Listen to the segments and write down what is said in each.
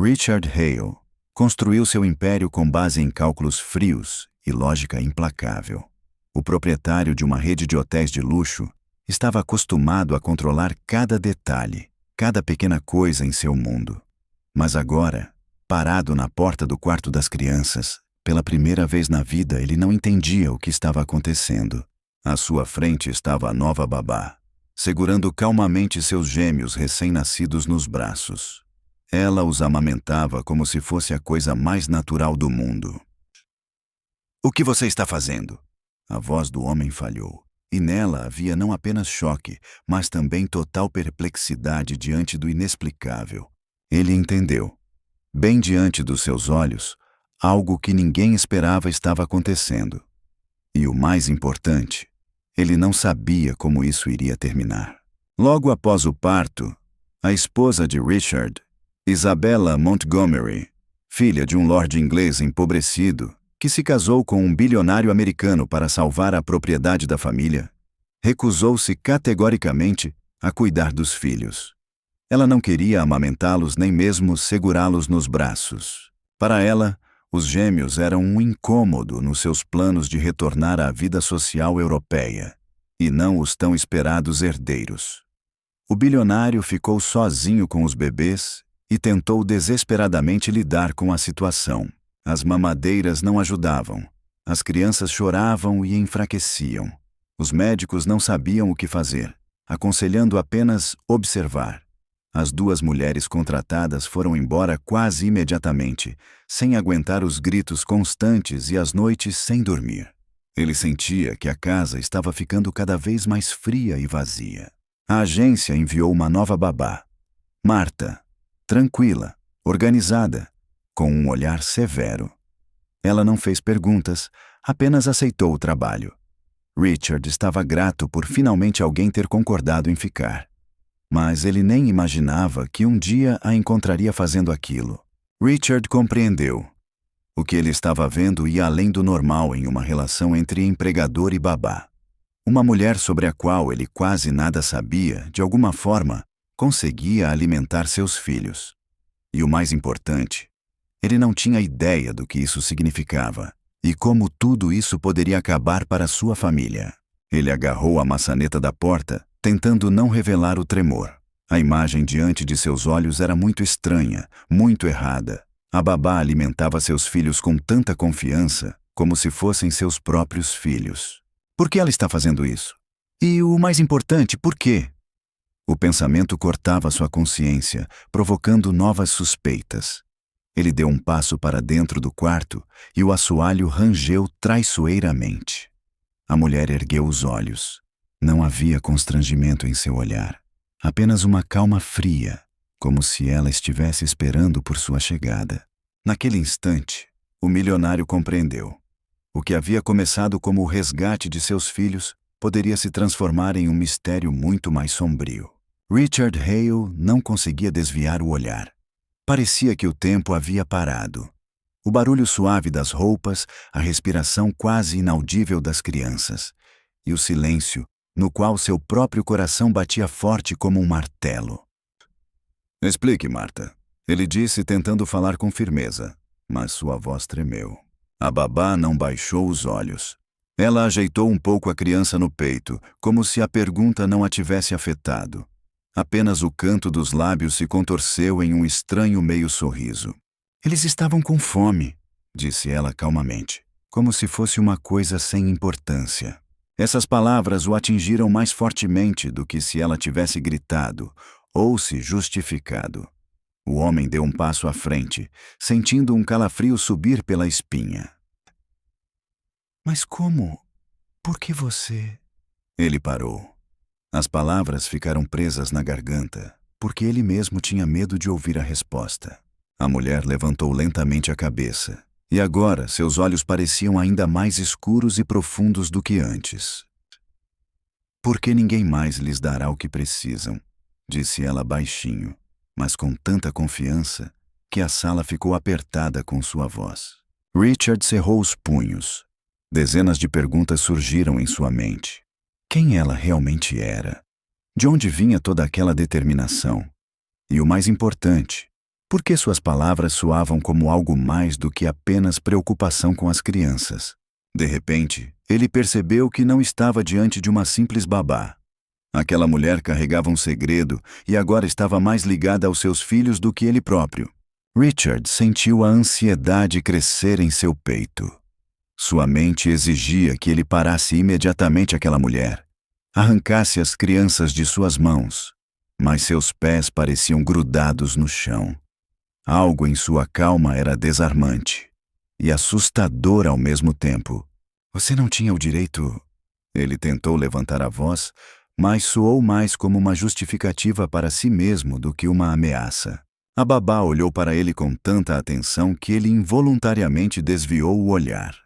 Richard Hale construiu seu império com base em cálculos frios e lógica implacável. O proprietário de uma rede de hotéis de luxo estava acostumado a controlar cada detalhe, cada pequena coisa em seu mundo. Mas agora, parado na porta do quarto das crianças, pela primeira vez na vida ele não entendia o que estava acontecendo. À sua frente estava a nova babá, segurando calmamente seus gêmeos recém-nascidos nos braços. Ela os amamentava como se fosse a coisa mais natural do mundo. "O que você está fazendo?" A voz do homem falhou, e nela havia não apenas choque, mas também total perplexidade diante do inexplicável. Ele entendeu. Bem diante dos seus olhos, algo que ninguém esperava estava acontecendo. E o mais importante, ele não sabia como isso iria terminar. Logo após o parto, a esposa de Richard, Isabella Montgomery, filha de um lord inglês empobrecido, que se casou com um bilionário americano para salvar a propriedade da família, recusou-se categoricamente a cuidar dos filhos. Ela não queria amamentá-los nem mesmo segurá-los nos braços. Para ela, os gêmeos eram um incômodo nos seus planos de retornar à vida social europeia, e não os tão esperados herdeiros. O bilionário ficou sozinho com os bebês e tentou desesperadamente lidar com a situação. As mamadeiras não ajudavam. As crianças choravam e enfraqueciam. Os médicos não sabiam o que fazer, aconselhando apenas observar. As duas mulheres contratadas foram embora quase imediatamente, sem aguentar os gritos constantes e as noites sem dormir. Ele sentia que a casa estava ficando cada vez mais fria e vazia. A agência enviou uma nova babá, Marta, tranquila, organizada, com um olhar severo. Ela não fez perguntas, apenas aceitou o trabalho. Richard estava grato por finalmente alguém ter concordado em ficar. Mas ele nem imaginava que um dia a encontraria fazendo aquilo. Richard compreendeu. O que ele estava vendo ia além do normal em uma relação entre empregador e babá. Uma mulher sobre a qual ele quase nada sabia, de alguma forma, conseguia alimentar seus filhos. E o mais importante, ele não tinha ideia do que isso significava e como tudo isso poderia acabar para sua família. Ele agarrou a maçaneta da porta, tentando não revelar o tremor. A imagem diante de seus olhos era muito estranha, muito errada. A babá alimentava seus filhos com tanta confiança, como se fossem seus próprios filhos. Por que ela está fazendo isso? E o mais importante, por quê? O pensamento cortava sua consciência, provocando novas suspeitas. Ele deu um passo para dentro do quarto e o assoalho rangeu traiçoeiramente. A mulher ergueu os olhos. Não havia constrangimento em seu olhar, apenas uma calma fria, como se ela estivesse esperando por sua chegada. Naquele instante, o milionário compreendeu. O que havia começado como o resgate de seus filhos poderia se transformar em um mistério muito mais sombrio. Richard Hale não conseguia desviar o olhar. Parecia que o tempo havia parado. O barulho suave das roupas, a respiração quase inaudível das crianças, e o silêncio, no qual seu próprio coração batia forte como um martelo. "Explique, Marta", ele disse tentando falar com firmeza, mas sua voz tremeu. A babá não baixou os olhos. Ela ajeitou um pouco a criança no peito, como se a pergunta não a tivesse afetado. Apenas o canto dos lábios se contorceu em um estranho meio-sorriso. "Eles estavam com fome", disse ela calmamente, como se fosse uma coisa sem importância. Essas palavras o atingiram mais fortemente do que se ela tivesse gritado ou se justificado. O homem deu um passo à frente, sentindo um calafrio subir pela espinha. "Mas como? Por que você?" Ele parou. As palavras ficaram presas na garganta, porque ele mesmo tinha medo de ouvir a resposta. A mulher levantou lentamente a cabeça, e agora seus olhos pareciam ainda mais escuros e profundos do que antes. "Porque ninguém mais lhes dará o que precisam", disse ela baixinho, mas com tanta confiança que a sala ficou apertada com sua voz. Richard cerrou os punhos. Dezenas de perguntas surgiram em sua mente. Quem ela realmente era? De onde vinha toda aquela determinação? E o mais importante, Porque suas palavras soavam como algo mais do que apenas preocupação com as crianças. De repente, ele percebeu que não estava diante de uma simples babá. Aquela mulher carregava um segredo e agora estava mais ligada aos seus filhos do que ele próprio. Richard sentiu a ansiedade crescer em seu peito. Sua mente exigia que ele parasse imediatamente aquela mulher, arrancasse as crianças de suas mãos, mas seus pés pareciam grudados no chão. Algo em sua calma era desarmante e assustador ao mesmo tempo. Você não tinha o direito... Ele tentou levantar a voz, mas soou mais como uma justificativa para si mesmo do que uma ameaça. A babá olhou para ele com tanta atenção que ele involuntariamente desviou o olhar,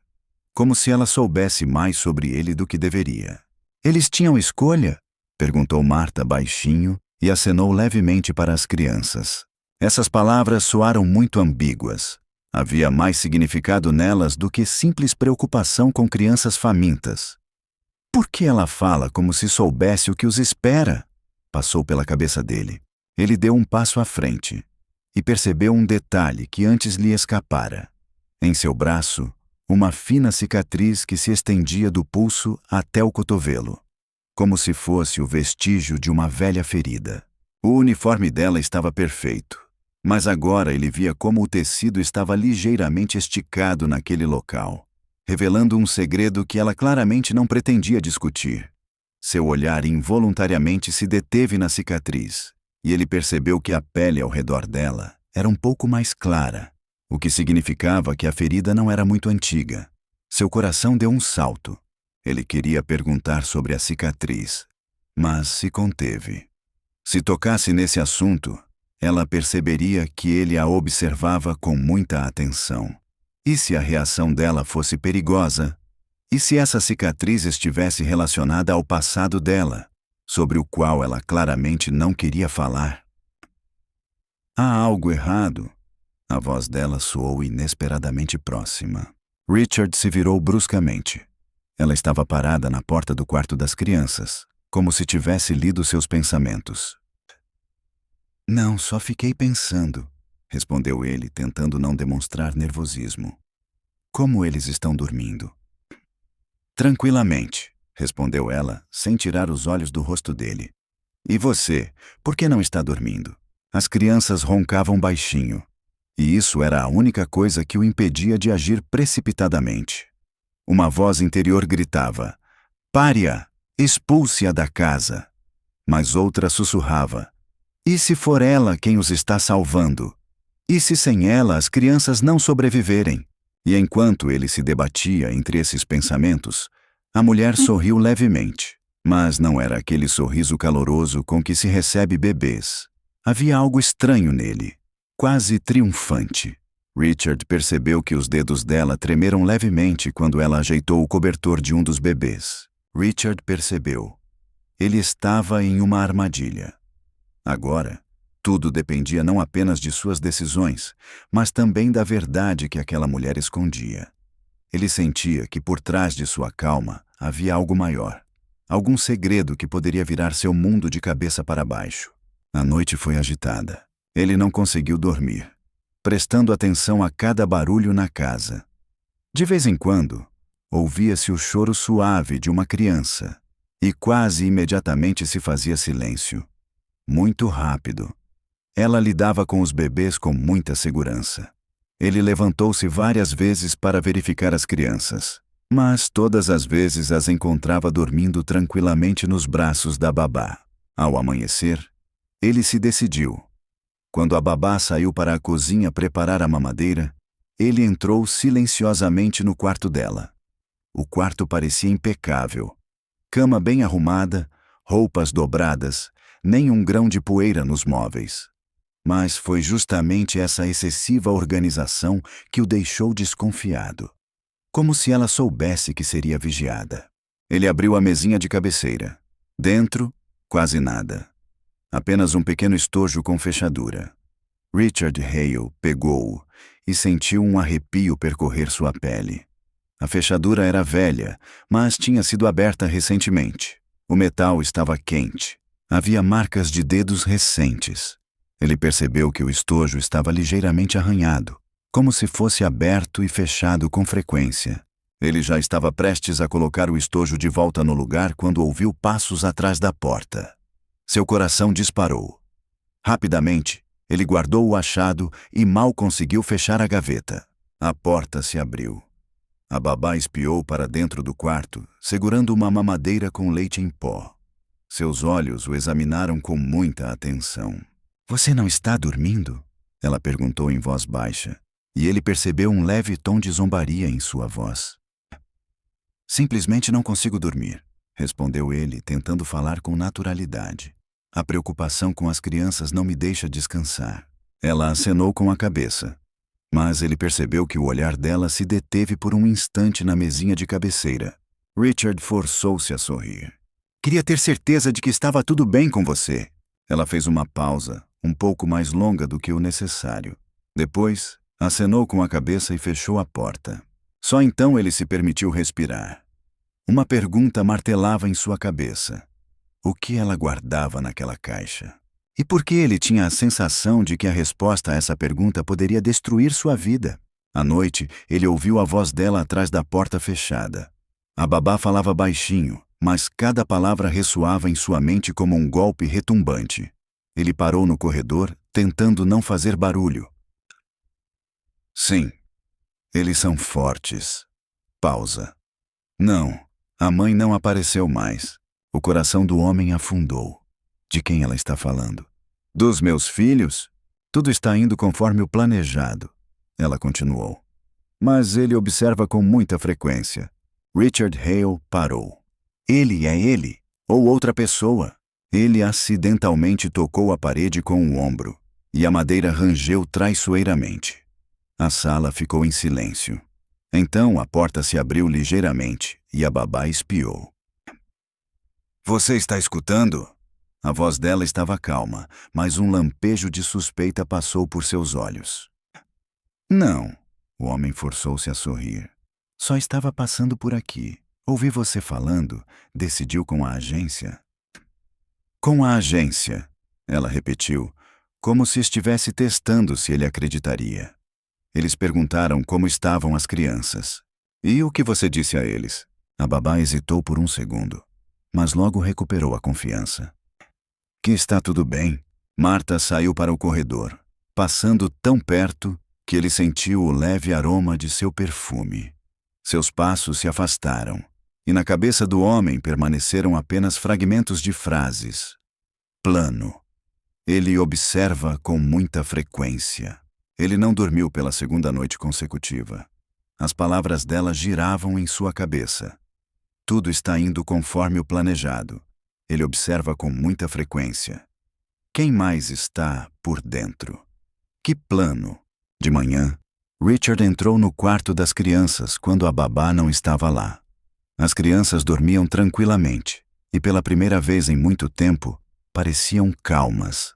como se ela soubesse mais sobre ele do que deveria. Eles tinham escolha? Perguntou Marta baixinho e acenou levemente para as crianças. Essas palavras soaram muito ambíguas. Havia mais significado nelas do que simples preocupação com crianças famintas. Por que ela fala como se soubesse o que os espera? Passou pela cabeça dele. Ele deu um passo à frente e percebeu um detalhe que antes lhe escapara. Em seu braço, uma fina cicatriz que se estendia do pulso até o cotovelo, como se fosse o vestígio de uma velha ferida. O uniforme dela estava perfeito, mas agora ele via como o tecido estava ligeiramente esticado naquele local, revelando um segredo que ela claramente não pretendia discutir. Seu olhar involuntariamente se deteve na cicatriz, e ele percebeu que a pele ao redor dela era um pouco mais clara, o que significava que a ferida não era muito antiga. Seu coração deu um salto. Ele queria perguntar sobre a cicatriz, mas se conteve. Se tocasse nesse assunto, ela perceberia que ele a observava com muita atenção. E se a reação dela fosse perigosa? E se essa cicatriz estivesse relacionada ao passado dela, sobre o qual ela claramente não queria falar? Há algo errado. A voz dela soou inesperadamente próxima. Richard se virou bruscamente. Ela estava parada na porta do quarto das crianças, como se tivesse lido seus pensamentos. Não, só fiquei pensando, respondeu ele, tentando não demonstrar nervosismo. Como eles estão dormindo? Tranquilamente, respondeu ela, sem tirar os olhos do rosto dele. E você, por que não está dormindo? As crianças roncavam baixinho, e isso era a única coisa que o impedia de agir precipitadamente. Uma voz interior gritava: "Pare-a! Expulse-a da casa!" Mas outra sussurrava: "E se for ela quem os está salvando? E se sem ela as crianças não sobreviverem?" E enquanto ele se debatia entre esses pensamentos, a mulher sorriu levemente, mas não era aquele sorriso caloroso com que se recebe bebês. Havia algo estranho nele, quase triunfante. Richard percebeu que os dedos dela tremeram levemente quando ela ajeitou o cobertor de um dos bebês. Richard percebeu. Ele estava em uma armadilha. Agora, tudo dependia não apenas de suas decisões, mas também da verdade que aquela mulher escondia. Ele sentia que por trás de sua calma havia algo maior, algum segredo que poderia virar seu mundo de cabeça para baixo. A noite foi agitada. Ele não conseguiu dormir, prestando atenção a cada barulho na casa. De vez em quando, ouvia-se o choro suave de uma criança, e quase imediatamente se fazia silêncio. Muito rápido. Ela lidava com os bebês com muita segurança. Ele levantou-se várias vezes para verificar as crianças, mas todas as vezes as encontrava dormindo tranquilamente nos braços da babá. Ao amanhecer, ele se decidiu. Quando a babá saiu para a cozinha preparar a mamadeira, ele entrou silenciosamente no quarto dela. O quarto parecia impecável. Cama bem arrumada, roupas dobradas, nem um grão de poeira nos móveis. Mas foi justamente essa excessiva organização que o deixou desconfiado, como se ela soubesse que seria vigiada. Ele abriu a mesinha de cabeceira. Dentro, quase nada. Apenas um pequeno estojo com fechadura. Richard Hale pegou-o e sentiu um arrepio percorrer sua pele. A fechadura era velha, mas tinha sido aberta recentemente. O metal estava quente. Havia marcas de dedos recentes. Ele percebeu que o estojo estava ligeiramente arranhado, como se fosse aberto e fechado com frequência. Ele já estava prestes a colocar o estojo de volta no lugar quando ouviu passos atrás da porta. Seu coração disparou. Rapidamente, ele guardou o achado e mal conseguiu fechar a gaveta. A porta se abriu. A babá espiou para dentro do quarto, segurando uma mamadeira com leite em pó. Seus olhos o examinaram com muita atenção. "Você não está dormindo?" Ela perguntou em voz baixa, e ele percebeu um leve tom de zombaria em sua voz. "Simplesmente não consigo dormir", respondeu ele, tentando falar com naturalidade. "A preocupação com as crianças não me deixa descansar." Ela acenou com a cabeça, mas ele percebeu que o olhar dela se deteve por um instante na mesinha de cabeceira. Richard forçou-se a sorrir. "Queria ter certeza de que estava tudo bem com você." Ela fez uma pausa, um pouco mais longa do que o necessário. Depois, acenou com a cabeça e fechou a porta. Só então ele se permitiu respirar. Uma pergunta martelava em sua cabeça. O que ela guardava naquela caixa? E por que ele tinha a sensação de que a resposta a essa pergunta poderia destruir sua vida? À noite, ele ouviu a voz dela atrás da porta fechada. A babá falava baixinho, mas cada palavra ressoava em sua mente como um golpe retumbante. Ele parou no corredor, tentando não fazer barulho. "Sim, eles são fortes." Pausa. Não, a mãe não apareceu mais. O coração do homem afundou. De quem ela está falando? "Dos meus filhos? Tudo está indo conforme o planejado." Ela continuou. "Mas ele observa com muita frequência." Richard Hale parou. Ele é ele, ou outra pessoa. Ele acidentalmente tocou a parede com o ombro, e a madeira rangeu traiçoeiramente. A sala ficou em silêncio. Então a porta se abriu ligeiramente e a babá espiou. "Você está escutando?" A voz dela estava calma, mas um lampejo de suspeita passou por seus olhos. "Não." O homem forçou-se a sorrir. "Só estava passando por aqui. Ouvi você falando. Decidiu com a agência?" "Com a agência," ela repetiu, como se estivesse testando se ele acreditaria. Eles perguntaram como estavam as crianças. "E o que você disse a eles?" A babá hesitou por um segundo, mas logo recuperou a confiança. "Que está tudo bem." Marta saiu para o corredor, passando tão perto que ele sentiu o leve aroma de seu perfume. Seus passos se afastaram, e na cabeça do homem permaneceram apenas fragmentos de frases. Plano. Ele observa com muita frequência. Ele não dormiu pela segunda noite consecutiva. As palavras dela giravam em sua cabeça. Tudo está indo conforme o planejado. Ele observa com muita frequência. Quem mais está por dentro? Que plano? De manhã, Richard entrou no quarto das crianças quando a babá não estava lá. As crianças dormiam tranquilamente e, pela primeira vez em muito tempo, pareciam calmas.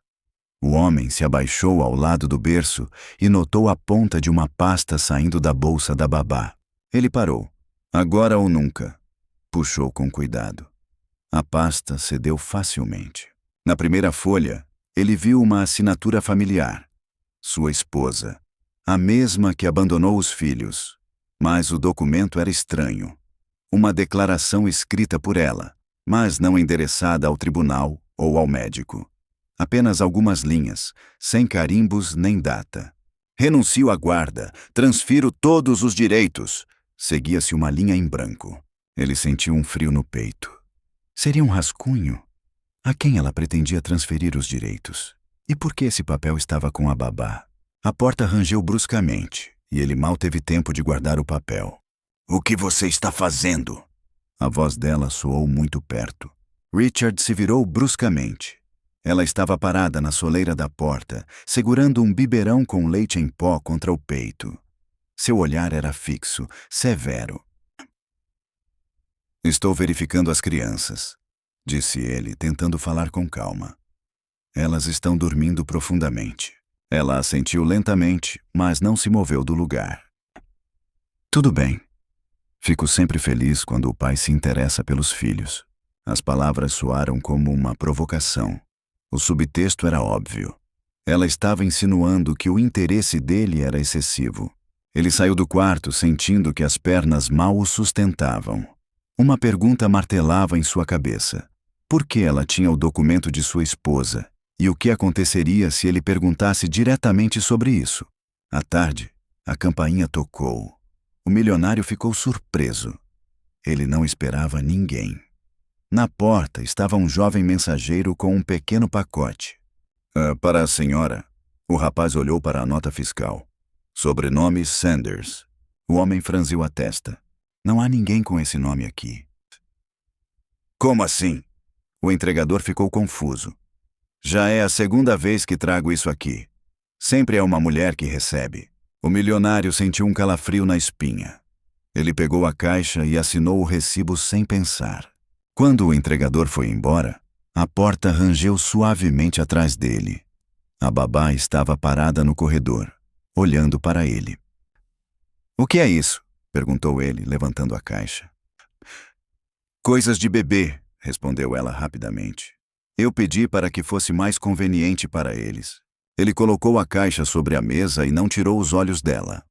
O homem se abaixou ao lado do berço e notou a ponta de uma pasta saindo da bolsa da babá. Ele parou. "Agora ou nunca." Puxou com cuidado. A pasta cedeu facilmente. Na primeira folha, ele viu uma assinatura familiar. Sua esposa. A mesma que abandonou os filhos. Mas o documento era estranho. Uma declaração escrita por ela, mas não endereçada ao tribunal ou ao médico. Apenas algumas linhas, sem carimbos nem data. "Renuncio à guarda, transfiro todos os direitos." Seguia-se uma linha em branco. Ele sentiu um frio no peito. Seria um rascunho? A quem ela pretendia transferir os direitos? E por que esse papel estava com a babá? A porta rangeu bruscamente, e ele mal teve tempo de guardar o papel. "O que você está fazendo?" A voz dela soou muito perto. Richard se virou bruscamente. Ela estava parada na soleira da porta, segurando um biberão com leite em pó contra o peito. Seu olhar era fixo, severo. "Estou verificando as crianças," disse ele, tentando falar com calma. "Elas estão dormindo profundamente." Ela assentiu lentamente, mas não se moveu do lugar. "Tudo bem. Fico sempre feliz quando o pai se interessa pelos filhos." As palavras soaram como uma provocação. O subtexto era óbvio. Ela estava insinuando que o interesse dele era excessivo. Ele saiu do quarto sentindo que as pernas mal o sustentavam. Uma pergunta martelava em sua cabeça. Por que ela tinha o documento de sua esposa? E o que aconteceria se ele perguntasse diretamente sobre isso? À tarde, a campainha tocou. O milionário ficou surpreso. Ele não esperava ninguém. Na porta estava um jovem mensageiro com um pequeno pacote. Para a senhora. O rapaz olhou para a nota fiscal. Sobrenome Sanders. O homem franziu a testa. Não há ninguém com esse nome aqui. Como assim? O entregador ficou confuso. Já é a segunda vez que trago isso aqui. Sempre é uma mulher que recebe. O milionário sentiu um calafrio na espinha. Ele pegou a caixa e assinou o recibo sem pensar. Quando o entregador foi embora, a porta rangeu suavemente atrás dele. A babá estava parada no corredor, olhando para ele. "O que é isso?" perguntou ele, levantando a caixa. "Coisas de bebê", respondeu ela rapidamente. "Eu pedi para que fosse mais conveniente para eles." Ele colocou a caixa sobre a mesa e não tirou os olhos dela.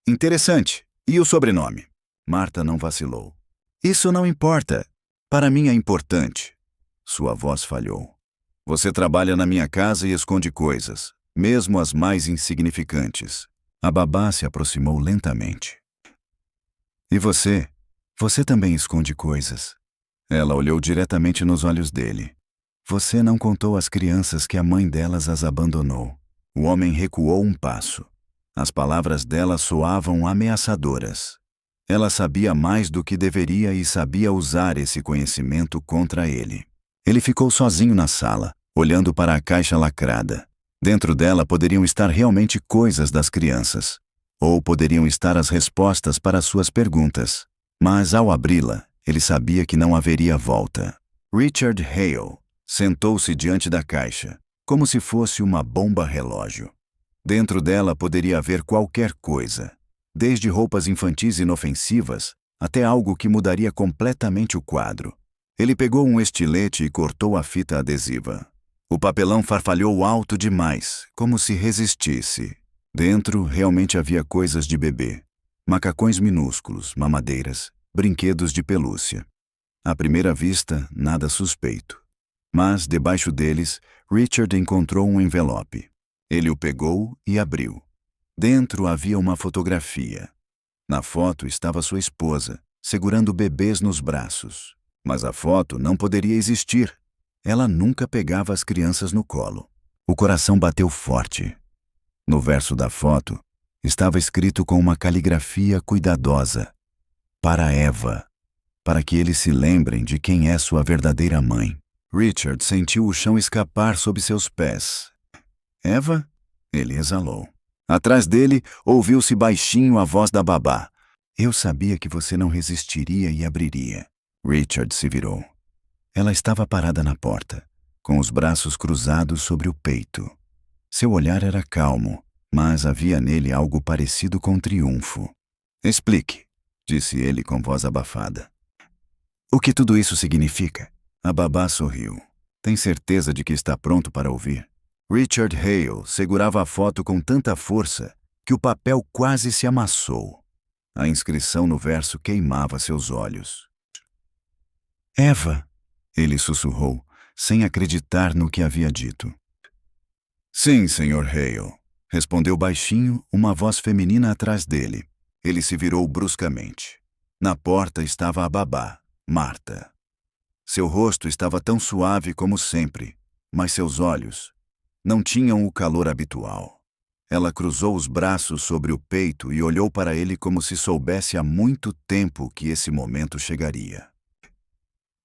"Interessante. E o sobrenome?" Marta não vacilou. "Isso não importa. Para mim é importante." Sua voz falhou. "Você trabalha na minha casa e esconde coisas, mesmo as mais insignificantes." A babá se aproximou lentamente. "E você? Você também esconde coisas." Ela olhou diretamente nos olhos dele. "Você não contou às crianças que a mãe delas as abandonou." O homem recuou um passo. As palavras dela soavam ameaçadoras. Ela sabia mais do que deveria e sabia usar esse conhecimento contra ele. Ele ficou sozinho na sala, olhando para a caixa lacrada. Dentro dela poderiam estar realmente coisas das crianças, ou poderiam estar as respostas para suas perguntas. Mas ao abri-la, ele sabia que não haveria volta. Richard Hale sentou-se diante da caixa, como se fosse uma bomba relógio. Dentro dela poderia haver qualquer coisa, desde roupas infantis inofensivas até algo que mudaria completamente o quadro. Ele pegou um estilete e cortou a fita adesiva. O papelão farfalhou alto demais, como se resistisse. Dentro realmente havia coisas de bebê. Macacões minúsculos, mamadeiras, brinquedos de pelúcia. À primeira vista, nada suspeito. Mas, debaixo deles, Richard encontrou um envelope. Ele o pegou e abriu. Dentro havia uma fotografia. Na foto estava sua esposa, segurando bebês nos braços. Mas a foto não poderia existir. Ela nunca pegava as crianças no colo. O coração bateu forte. No verso da foto, estava escrito com uma caligrafia cuidadosa: "Para Eva", para que eles se lembrem de quem é sua verdadeira mãe. Richard sentiu o chão escapar sob seus pés. "Eva?" Ele exalou. Atrás dele, ouviu-se baixinho a voz da babá. "Eu sabia que você não resistiria e abriria." Richard se virou. Ela estava parada na porta, com os braços cruzados sobre o peito. Seu olhar era calmo, mas havia nele algo parecido com triunfo. "Explique", disse ele com voz abafada. "O que tudo isso significa?" A babá sorriu. "Tem certeza de que está pronto para ouvir?" Richard Hale segurava a foto com tanta força que o papel quase se amassou. A inscrição no verso queimava seus olhos. "Eva", ele sussurrou, sem acreditar no que havia dito. "Sim, Sr. Hale", respondeu baixinho, uma voz feminina atrás dele. Ele se virou bruscamente. Na porta estava a babá, Marta. Seu rosto estava tão suave como sempre, mas seus olhos não tinham o calor habitual. Ela cruzou os braços sobre o peito e olhou para ele como se soubesse há muito tempo que esse momento chegaria.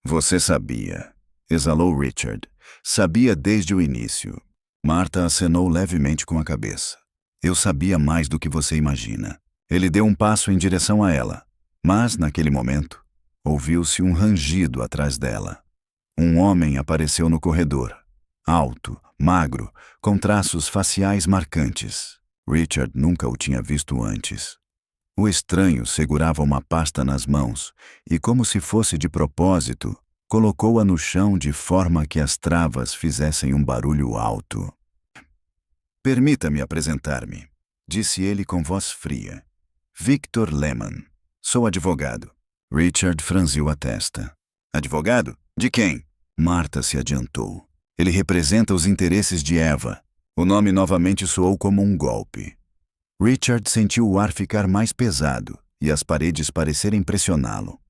"Você sabia", exalou Richard. "Sabia desde o início." Marta acenou levemente com a cabeça. "Eu sabia mais do que você imagina." Ele deu um passo em direção a ela, mas, naquele momento, ouviu-se um rangido atrás dela. Um homem apareceu no corredor. Alto, magro, com traços faciais marcantes. Richard nunca o tinha visto antes. O estranho segurava uma pasta nas mãos e, como se fosse de propósito, colocou-a no chão de forma que as travas fizessem um barulho alto. Permita-me apresentar-me, disse ele com voz fria. Victor Lehman. Sou advogado. Richard franziu a testa. Advogado? De quem? Marta se adiantou. Ele representa os interesses de Eva. O nome novamente soou como um golpe. Richard sentiu o ar ficar mais pesado e as paredes parecerem pressioná-lo.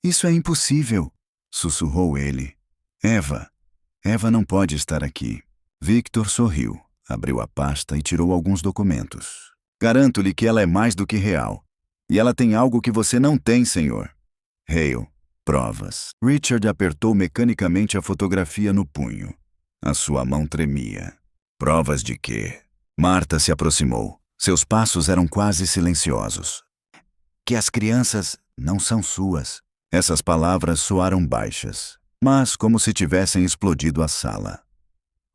Isso é impossível, sussurrou ele. Eva não pode estar aqui. Victor sorriu, abriu a pasta e tirou alguns documentos. Garanto-lhe que ela é mais do que real. E ela tem algo que você não tem, senhor. Hale, provas. Richard apertou mecanicamente a fotografia no punho. A sua mão tremia. Provas de quê? Marta se aproximou. Seus passos eram quase silenciosos. Que as crianças não são suas. Essas palavras soaram baixas, mas como se tivessem explodido a sala.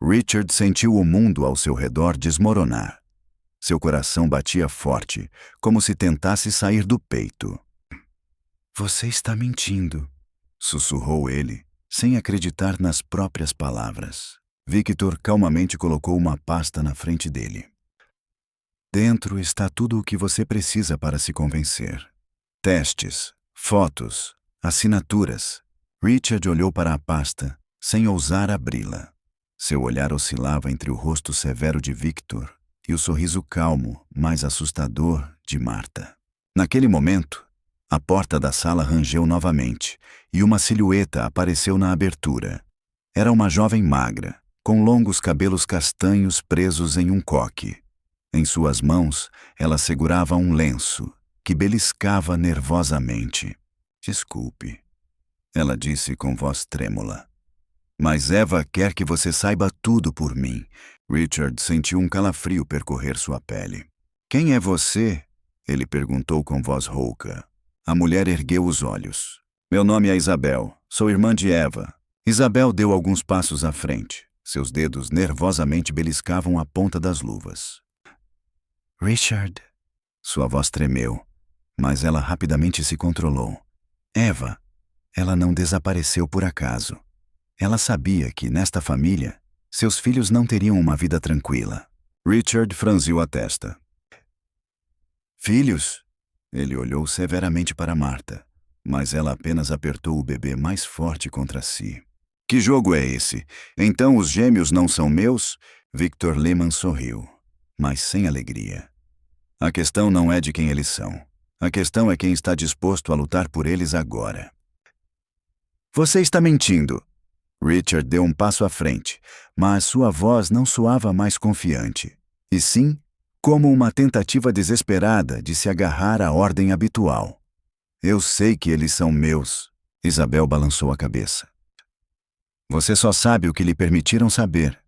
Richard sentiu o mundo ao seu redor desmoronar. Seu coração batia forte, como se tentasse sair do peito. Você está mentindo, sussurrou ele, sem acreditar nas próprias palavras. Victor calmamente colocou uma pasta na frente dele. Dentro está tudo o que você precisa para se convencer. Testes, fotos, assinaturas. Richard olhou para a pasta, sem ousar abri-la. Seu olhar oscilava entre o rosto severo de Victor e o sorriso calmo, mais assustador, de Marta. Naquele momento, a porta da sala rangeu novamente e uma silhueta apareceu na abertura. Era uma jovem magra, com longos cabelos castanhos presos em um coque. Em suas mãos, ela segurava um lenço, que beliscava nervosamente. Desculpe, ela disse com voz trêmula. Mas Eva quer que você saiba tudo por mim. Richard sentiu um calafrio percorrer sua pele. Quem é você? Ele perguntou com voz rouca. A mulher ergueu os olhos. Meu nome é Isabel. Sou irmã de Eva. Isabel deu alguns passos à frente. Seus dedos nervosamente beliscavam a ponta das luvas. Richard. Sua voz tremeu, mas ela rapidamente se controlou. Eva, ela não desapareceu por acaso. Ela sabia que, nesta família, seus filhos não teriam uma vida tranquila. Richard franziu a testa. Filhos? Ele olhou severamente para Marta, mas ela apenas apertou o bebê mais forte contra si. Que jogo é esse? Então os gêmeos não são meus? Victor Lehman sorriu, mas sem alegria. A questão não é de quem eles são. A questão é quem está disposto a lutar por eles agora. Você está mentindo. Richard deu um passo à frente, mas sua voz não soava mais confiante, e sim como uma tentativa desesperada de se agarrar à ordem habitual. Eu sei que eles são meus. Isabel balançou a cabeça. Você só sabe o que lhe permitiram saber.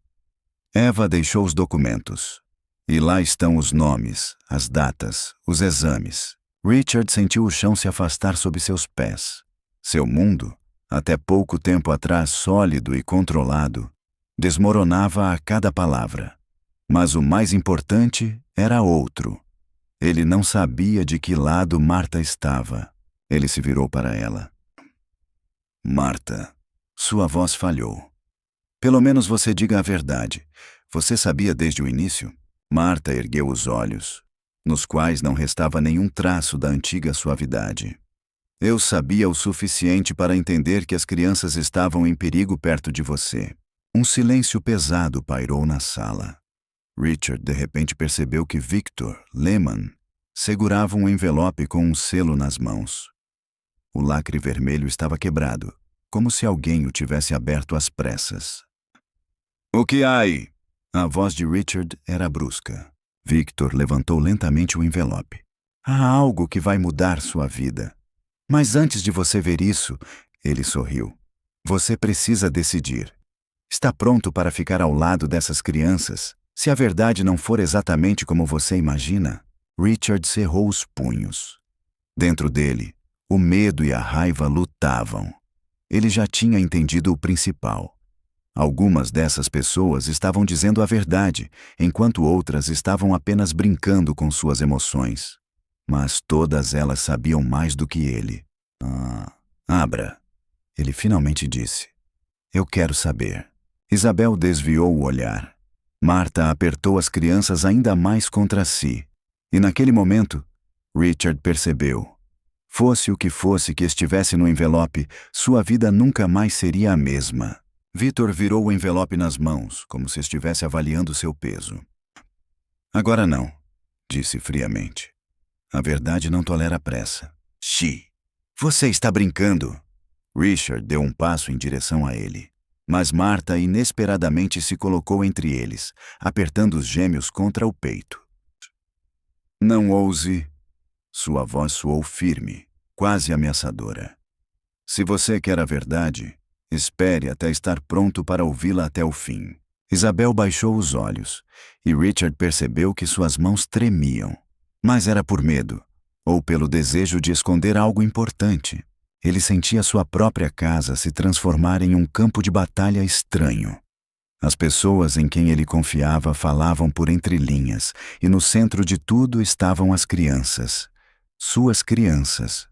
Eva deixou os documentos. E lá estão os nomes, as datas, os exames. Richard sentiu o chão se afastar sob seus pés. Seu mundo, até pouco tempo atrás sólido e controlado, desmoronava a cada palavra. Mas o mais importante era outro. Ele não sabia de que lado Marta estava. Ele se virou para ela. Marta, sua voz falhou. Pelo menos você diga a verdade. Você sabia desde o início? Marta ergueu os olhos, nos quais não restava nenhum traço da antiga suavidade. Eu sabia o suficiente para entender que as crianças estavam em perigo perto de você. Um silêncio pesado pairou na sala. Richard de repente percebeu que Victor Lehman segurava um envelope com um selo nas mãos. O lacre vermelho estava quebrado, como se alguém o tivesse aberto às pressas. O que há aí? A voz de Richard era brusca. Victor levantou lentamente o envelope. Há algo que vai mudar sua vida. Mas antes de você ver isso, ele sorriu. Você precisa decidir. Está pronto para ficar ao lado dessas crianças, se a verdade não for exatamente como você imagina? Richard cerrou os punhos. Dentro dele, o medo e a raiva lutavam. Ele já tinha entendido o principal. Algumas dessas pessoas estavam dizendo a verdade, enquanto outras estavam apenas brincando com suas emoções. Mas todas elas sabiam mais do que ele. Abra, ele finalmente disse. Eu quero saber. Isabel desviou o olhar. Marta apertou as crianças ainda mais contra si. E naquele momento, Richard percebeu. Fosse o que fosse que estivesse no envelope, sua vida nunca mais seria a mesma. Victor virou o envelope nas mãos, como se estivesse avaliando seu peso. Agora não, disse friamente. A verdade não tolera pressa. Você está brincando. Richard deu um passo em direção a ele. Mas Marta inesperadamente se colocou entre eles, apertando os gêmeos contra o peito. Não ouse. Sua voz soou firme, quase ameaçadora. Se você quer a verdade, espere até estar pronto para ouvi-la até o fim. Isabel baixou os olhos, e Richard percebeu que suas mãos tremiam. Mas era por medo, ou pelo desejo de esconder algo importante. Ele sentia sua própria casa se transformar em um campo de batalha estranho. As pessoas em quem ele confiava falavam por entre linhas, e no centro de tudo estavam as crianças. Suas crianças.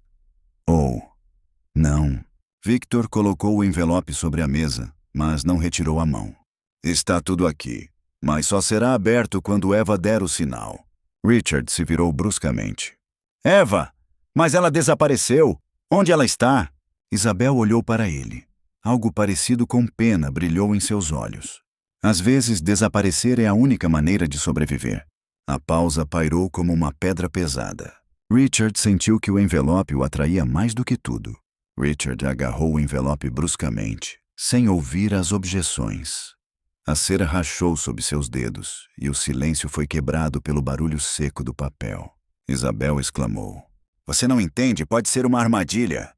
Não. Victor colocou o envelope sobre a mesa, mas não retirou a mão. Está tudo aqui, mas só será aberto quando Eva der o sinal. Richard se virou bruscamente. Eva! Mas ela desapareceu! Onde ela está? Isabel olhou para ele. Algo parecido com pena brilhou em seus olhos. Às vezes, desaparecer é a única maneira de sobreviver. A pausa pairou como uma pedra pesada. Richard sentiu que o envelope o atraía mais do que tudo. Richard agarrou o envelope bruscamente, sem ouvir as objeções. A cera rachou sob seus dedos, e o silêncio foi quebrado pelo barulho seco do papel. Isabel exclamou. Você não entende, pode ser uma armadilha.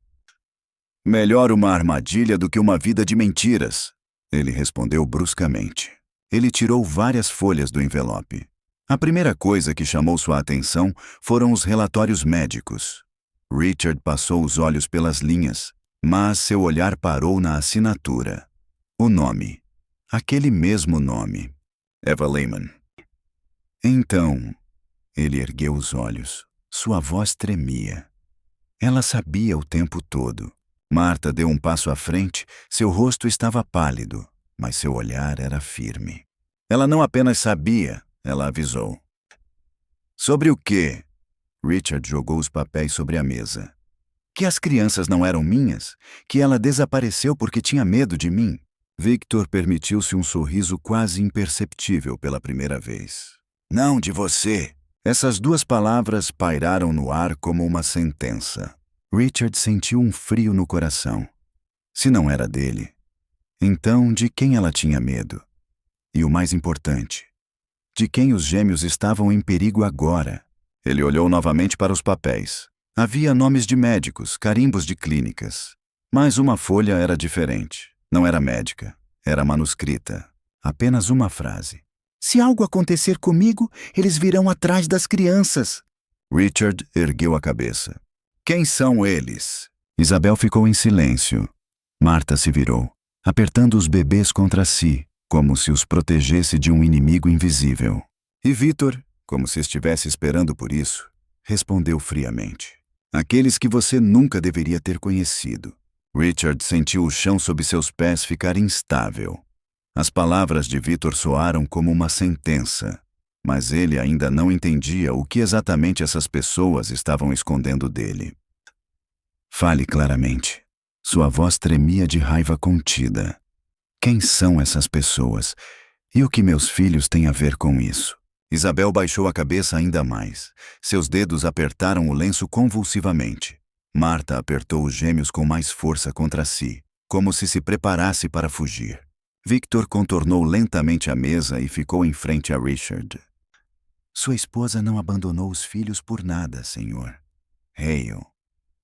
Melhor uma armadilha do que uma vida de mentiras, ele respondeu bruscamente. Ele tirou várias folhas do envelope. A primeira coisa que chamou sua atenção foram os relatórios médicos. Richard passou os olhos pelas linhas, mas seu olhar parou na assinatura. O nome. Aquele mesmo nome. Eva Lehman. Então, ele ergueu os olhos. Sua voz tremia. Ela sabia o tempo todo. Marta deu um passo à frente, seu rosto estava pálido, mas seu olhar era firme. Ela não apenas sabia, ela avisou. Sobre o quê? Richard jogou os papéis sobre a mesa. Que as crianças não eram minhas? Que ela desapareceu porque tinha medo de mim? Victor permitiu-se um sorriso quase imperceptível pela primeira vez. Não de você! Essas duas palavras pairaram no ar como uma sentença. Richard sentiu um frio no coração. Se não era dele, então de quem ela tinha medo? E o mais importante, de quem os gêmeos estavam em perigo agora? Ele olhou novamente para os papéis. Havia nomes de médicos, carimbos de clínicas. Mas uma folha era diferente. Não era médica, era manuscrita. Apenas uma frase. Se algo acontecer comigo, eles virão atrás das crianças. Richard ergueu a cabeça. Quem são eles? Isabel ficou em silêncio. Marta se virou, apertando os bebês contra si, como se os protegesse de um inimigo invisível. E Victor, como se estivesse esperando por isso, respondeu friamente. Aqueles que você nunca deveria ter conhecido. Richard sentiu o chão sob seus pés ficar instável. As palavras de Victor soaram como uma sentença, mas ele ainda não entendia o que exatamente essas pessoas estavam escondendo dele. Fale claramente. Sua voz tremia de raiva contida. Quem são essas pessoas? E o que meus filhos têm a ver com isso? Isabel baixou a cabeça ainda mais. Seus dedos apertaram o lenço convulsivamente. Marta apertou os gêmeos com mais força contra si, como se preparasse para fugir. Victor contornou lentamente a mesa e ficou em frente a Richard. Sua esposa não abandonou os filhos por nada, senhor. Hale.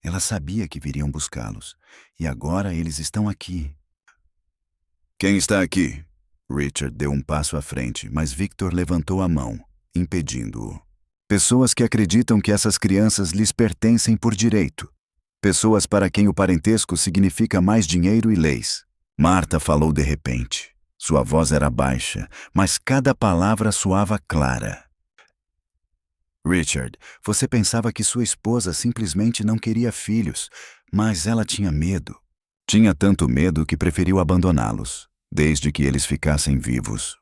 Ela sabia que viriam buscá-los, e agora eles estão aqui. Quem está aqui? Richard deu um passo à frente, mas Victor levantou a mão, impedindo-o. Pessoas que acreditam que essas crianças lhes pertencem por direito. Pessoas para quem o parentesco significa mais dinheiro e leis. Marta falou de repente. Sua voz era baixa, mas cada palavra soava clara. Richard, você pensava que sua esposa simplesmente não queria filhos, mas ela tinha medo. Tinha tanto medo que preferiu abandoná-los, desde que eles ficassem vivos.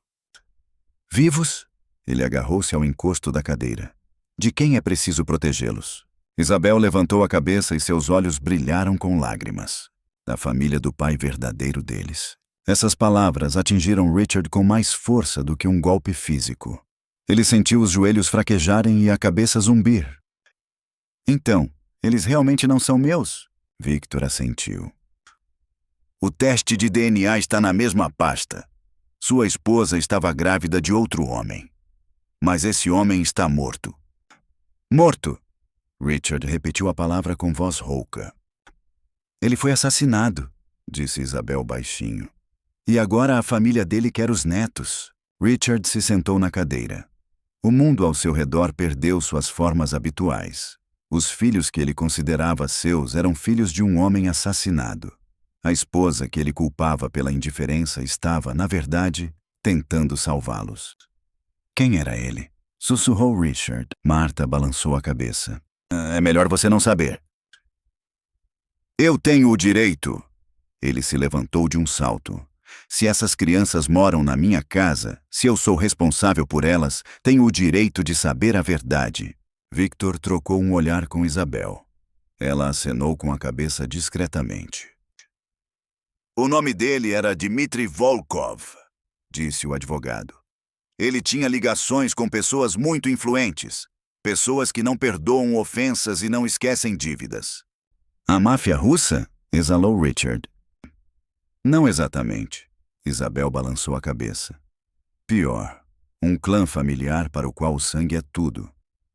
Vivos? Ele agarrou-se ao encosto da cadeira. De quem é preciso protegê-los? Isabel levantou a cabeça e seus olhos brilharam com lágrimas. Da família do pai verdadeiro deles. Essas palavras atingiram Richard com mais força do que um golpe físico. Ele sentiu os joelhos fraquejarem e a cabeça zumbir. Então, eles realmente não são meus? Victor assentiu. O teste de DNA está na mesma pasta. Sua esposa estava grávida de outro homem. Mas esse homem está morto. Morto! Richard repetiu a palavra com voz rouca. Ele foi assassinado, disse Isabel baixinho. E agora a família dele quer os netos. Richard se sentou na cadeira. O mundo ao seu redor perdeu suas formas habituais. Os filhos que ele considerava seus eram filhos de um homem assassinado. A esposa que ele culpava pela indiferença estava, na verdade, tentando salvá-los. Quem era ele? Sussurrou Richard. Marta balançou a cabeça. É melhor você não saber. Eu tenho o direito. Ele se levantou de um salto. Se essas crianças moram na minha casa, se eu sou responsável por elas, tenho o direito de saber a verdade. Victor trocou um olhar com Isabel. Ela acenou com a cabeça discretamente. O nome dele era Dmitry Volkov, disse o advogado. Ele tinha ligações com pessoas muito influentes, pessoas que não perdoam ofensas e não esquecem dívidas. A máfia russa? Exalou Richard. Não exatamente. Isabel balançou a cabeça. Pior, um clã familiar para o qual o sangue é tudo.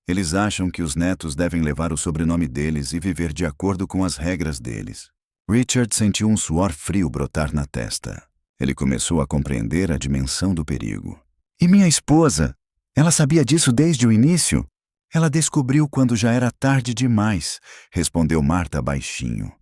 Eles acham que os netos devem levar o sobrenome deles e viver de acordo com as regras deles. Richard sentiu um suor frio brotar na testa. Ele começou a compreender a dimensão do perigo. E minha esposa? Ela sabia disso desde o início? Ela descobriu quando já era tarde demais, respondeu Marta baixinho.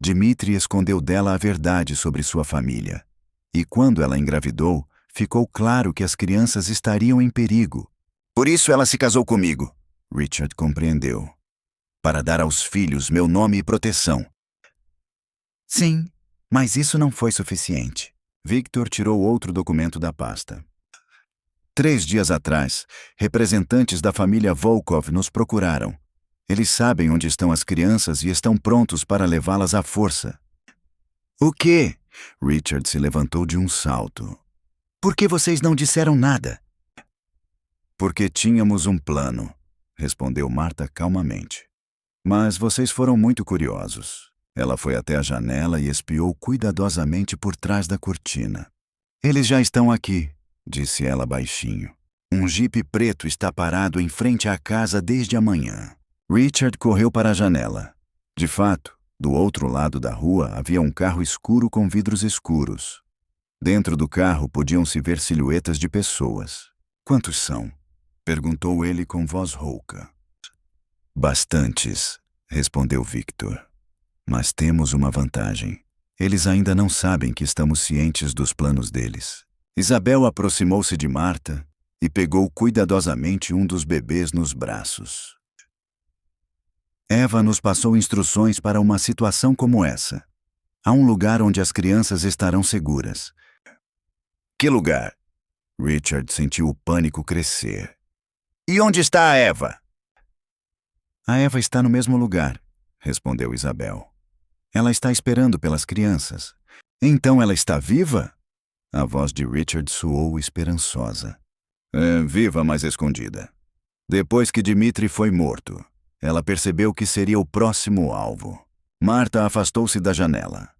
Dmitry escondeu dela a verdade sobre sua família. E quando ela engravidou, ficou claro que as crianças estariam em perigo. Por isso ela se casou comigo. Richard compreendeu. Para dar aos filhos meu nome e proteção. Sim, mas isso não foi suficiente. Victor tirou outro documento da pasta. 3 dias atrás, representantes da família Volkov nos procuraram. Eles sabem onde estão as crianças e estão prontos para levá-las à força. O quê? Richard se levantou de um salto. Por que vocês não disseram nada? Porque tínhamos um plano, respondeu Marta calmamente. Mas vocês foram muito curiosos. Ela foi até a janela e espiou cuidadosamente por trás da cortina. Eles já estão aqui, disse ela baixinho. Um jipe preto está parado em frente à casa desde a manhã. Richard correu para a janela. De fato, do outro lado da rua havia um carro escuro com vidros escuros. Dentro do carro podiam-se ver silhuetas de pessoas. Quantos são? Perguntou ele com voz rouca. Bastantes, respondeu Victor. Mas temos uma vantagem. Eles ainda não sabem que estamos cientes dos planos deles. Isabel aproximou-se de Marta e pegou cuidadosamente um dos bebês nos braços. Eva nos passou instruções para uma situação como essa. Há um lugar onde as crianças estarão seguras. Que lugar? Richard sentiu o pânico crescer. E onde está a Eva? A Eva está no mesmo lugar, respondeu Isabel. Ela está esperando pelas crianças. Então ela está viva? A voz de Richard soou esperançosa. Viva, mas escondida. Depois que Dmitry foi morto, ela percebeu que seria o próximo alvo. Marta afastou-se da janela.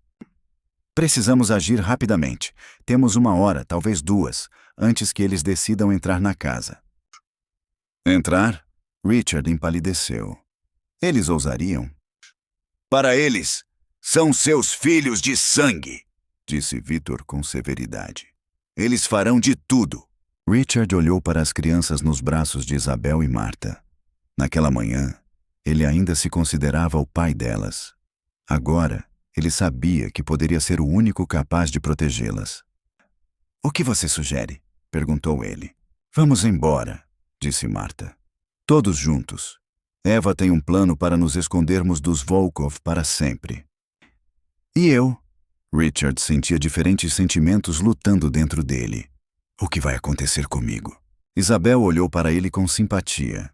Precisamos agir rapidamente. Temos 1 hora, talvez 2, antes que eles decidam entrar na casa. Entrar? Richard empalideceu. Eles ousariam? Para eles, são seus filhos de sangue, disse Victor com severidade. Eles farão de tudo. Richard olhou para as crianças nos braços de Isabel e Marta. Naquela manhã, ele ainda se considerava o pai delas. Agora, ele sabia que poderia ser o único capaz de protegê-las. O que você sugere? Perguntou ele. Vamos embora, disse Marta. Todos juntos. Eva tem um plano para nos escondermos dos Volkov para sempre. E eu? Richard sentia diferentes sentimentos lutando dentro dele. O que vai acontecer comigo? Isabel olhou para ele com simpatia.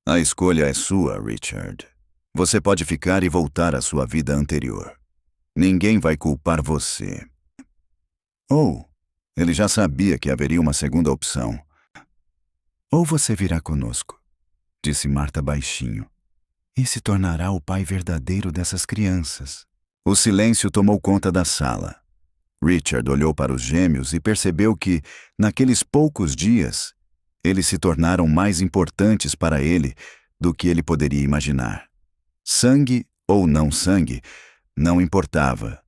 A escolha é sua, Richard. Você pode ficar e voltar à sua vida anterior. Ninguém vai culpar você. Ou, ele já sabia que haveria uma segunda opção. Ou você virá conosco, disse Marta baixinho, e se tornará o pai verdadeiro dessas crianças. O silêncio tomou conta da sala. Richard olhou para os gêmeos e percebeu que, naqueles poucos dias, eles se tornaram mais importantes para ele do que ele poderia imaginar. Sangue ou não sangue, não importava.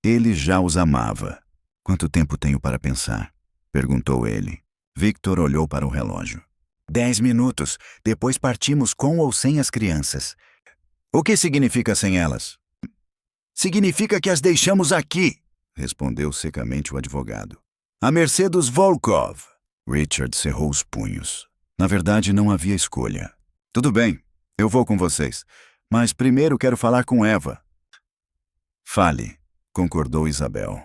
Ele já os amava. Quanto tempo tenho para pensar? Perguntou ele. Victor olhou para o relógio. 10 minutos. Depois partimos com ou sem as crianças. O que significa sem elas? Significa que as deixamos aqui, respondeu secamente o advogado. À mercê dos Volkov. Richard cerrou os punhos. Na verdade, não havia escolha. Tudo bem, eu vou com vocês. Mas primeiro quero falar com Eva. Fale, concordou Isabel.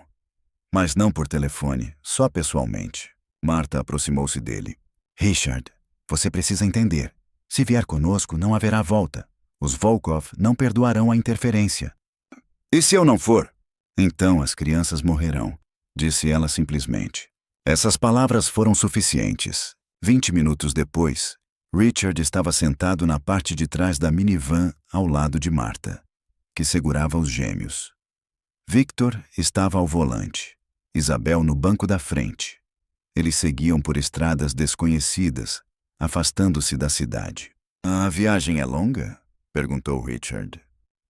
Mas não por telefone, só pessoalmente. Marta aproximou-se dele. Richard, você precisa entender. Se vier conosco, não haverá volta. Os Volkov não perdoarão a interferência. E se eu não for? Então as crianças morrerão, disse ela simplesmente. Essas palavras foram suficientes. 20 minutos depois, Richard estava sentado na parte de trás da minivan ao lado de Marta, que segurava os gêmeos. Victor estava ao volante, Isabel no banco da frente. Eles seguiam por estradas desconhecidas, afastando-se da cidade. A viagem é longa? Perguntou Richard.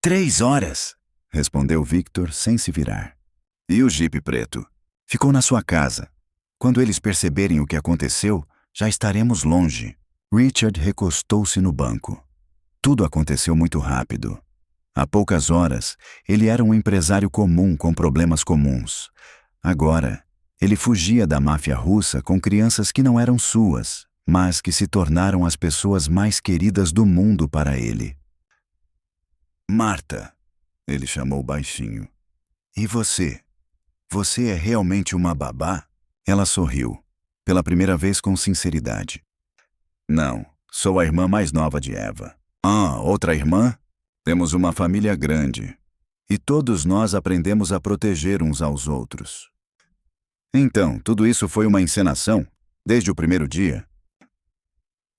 3 horas, respondeu Victor sem se virar. E o jipe preto? Ficou na sua casa. Quando eles perceberem o que aconteceu, já estaremos longe. Richard recostou-se no banco. Tudo aconteceu muito rápido. Há poucas horas, ele era um empresário comum com problemas comuns. Agora, ele fugia da máfia russa com crianças que não eram suas, mas que se tornaram as pessoas mais queridas do mundo para ele. Marta, ele chamou baixinho. E você? Você é realmente uma babá? Ela sorriu, pela primeira vez com sinceridade. Não, sou a irmã mais nova de Eva. Ah, outra irmã? Temos uma família grande. E todos nós aprendemos a proteger uns aos outros. Então, tudo isso foi uma encenação? Desde o primeiro dia?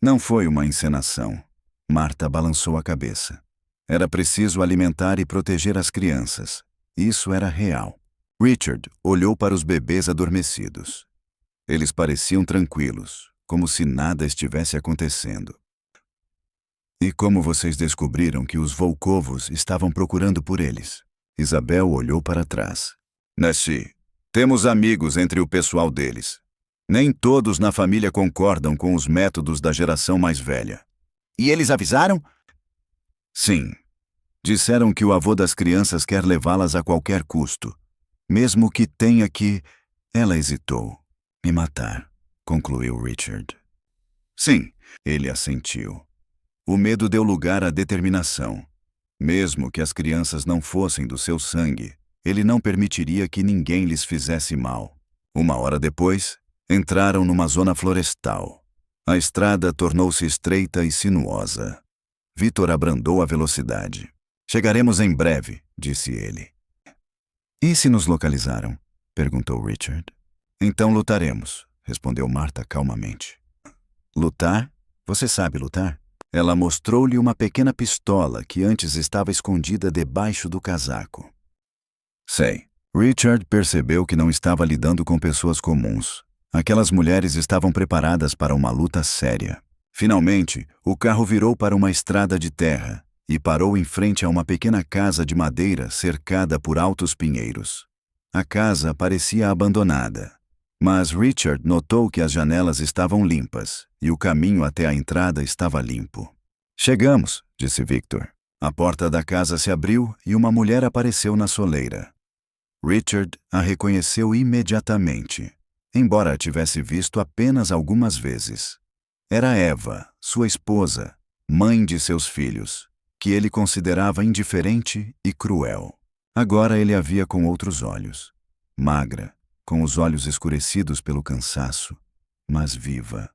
Não foi uma encenação. Marta balançou a cabeça. Era preciso alimentar e proteger as crianças. Isso era real. Richard olhou para os bebês adormecidos. Eles pareciam tranquilos, como se nada estivesse acontecendo. E como vocês descobriram que os Volkovos estavam procurando por eles? Isabel olhou para trás. Nasci. Temos amigos entre o pessoal deles. Nem todos na família concordam com os métodos da geração mais velha. E eles avisaram? Sim. Disseram que o avô das crianças quer levá-las a qualquer custo. Mesmo que tenha que... Ela hesitou. Me matar, concluiu Richard. Sim, ele assentiu. O medo deu lugar à determinação. Mesmo que as crianças não fossem do seu sangue, ele não permitiria que ninguém lhes fizesse mal. 1 hora depois, entraram numa zona florestal. A estrada tornou-se estreita e sinuosa. Victor abrandou a velocidade. Chegaremos em breve, disse ele. E se nos localizaram? Perguntou Richard. Então lutaremos, respondeu Marta calmamente. Lutar? Você sabe lutar? Ela mostrou-lhe uma pequena pistola que antes estava escondida debaixo do casaco. Sei. Richard percebeu que não estava lidando com pessoas comuns. Aquelas mulheres estavam preparadas para uma luta séria. Finalmente, o carro virou para uma estrada de terra e parou em frente a uma pequena casa de madeira cercada por altos pinheiros. A casa parecia abandonada, mas Richard notou que as janelas estavam limpas e o caminho até a entrada estava limpo. Chegamos, disse Victor. A porta da casa se abriu e uma mulher apareceu na soleira. Richard a reconheceu imediatamente, embora a tivesse visto apenas algumas vezes. Era Eva, sua esposa, mãe de seus filhos, que ele considerava indiferente e cruel. Agora ele a via com outros olhos. Magra, com os olhos escurecidos pelo cansaço, mas viva.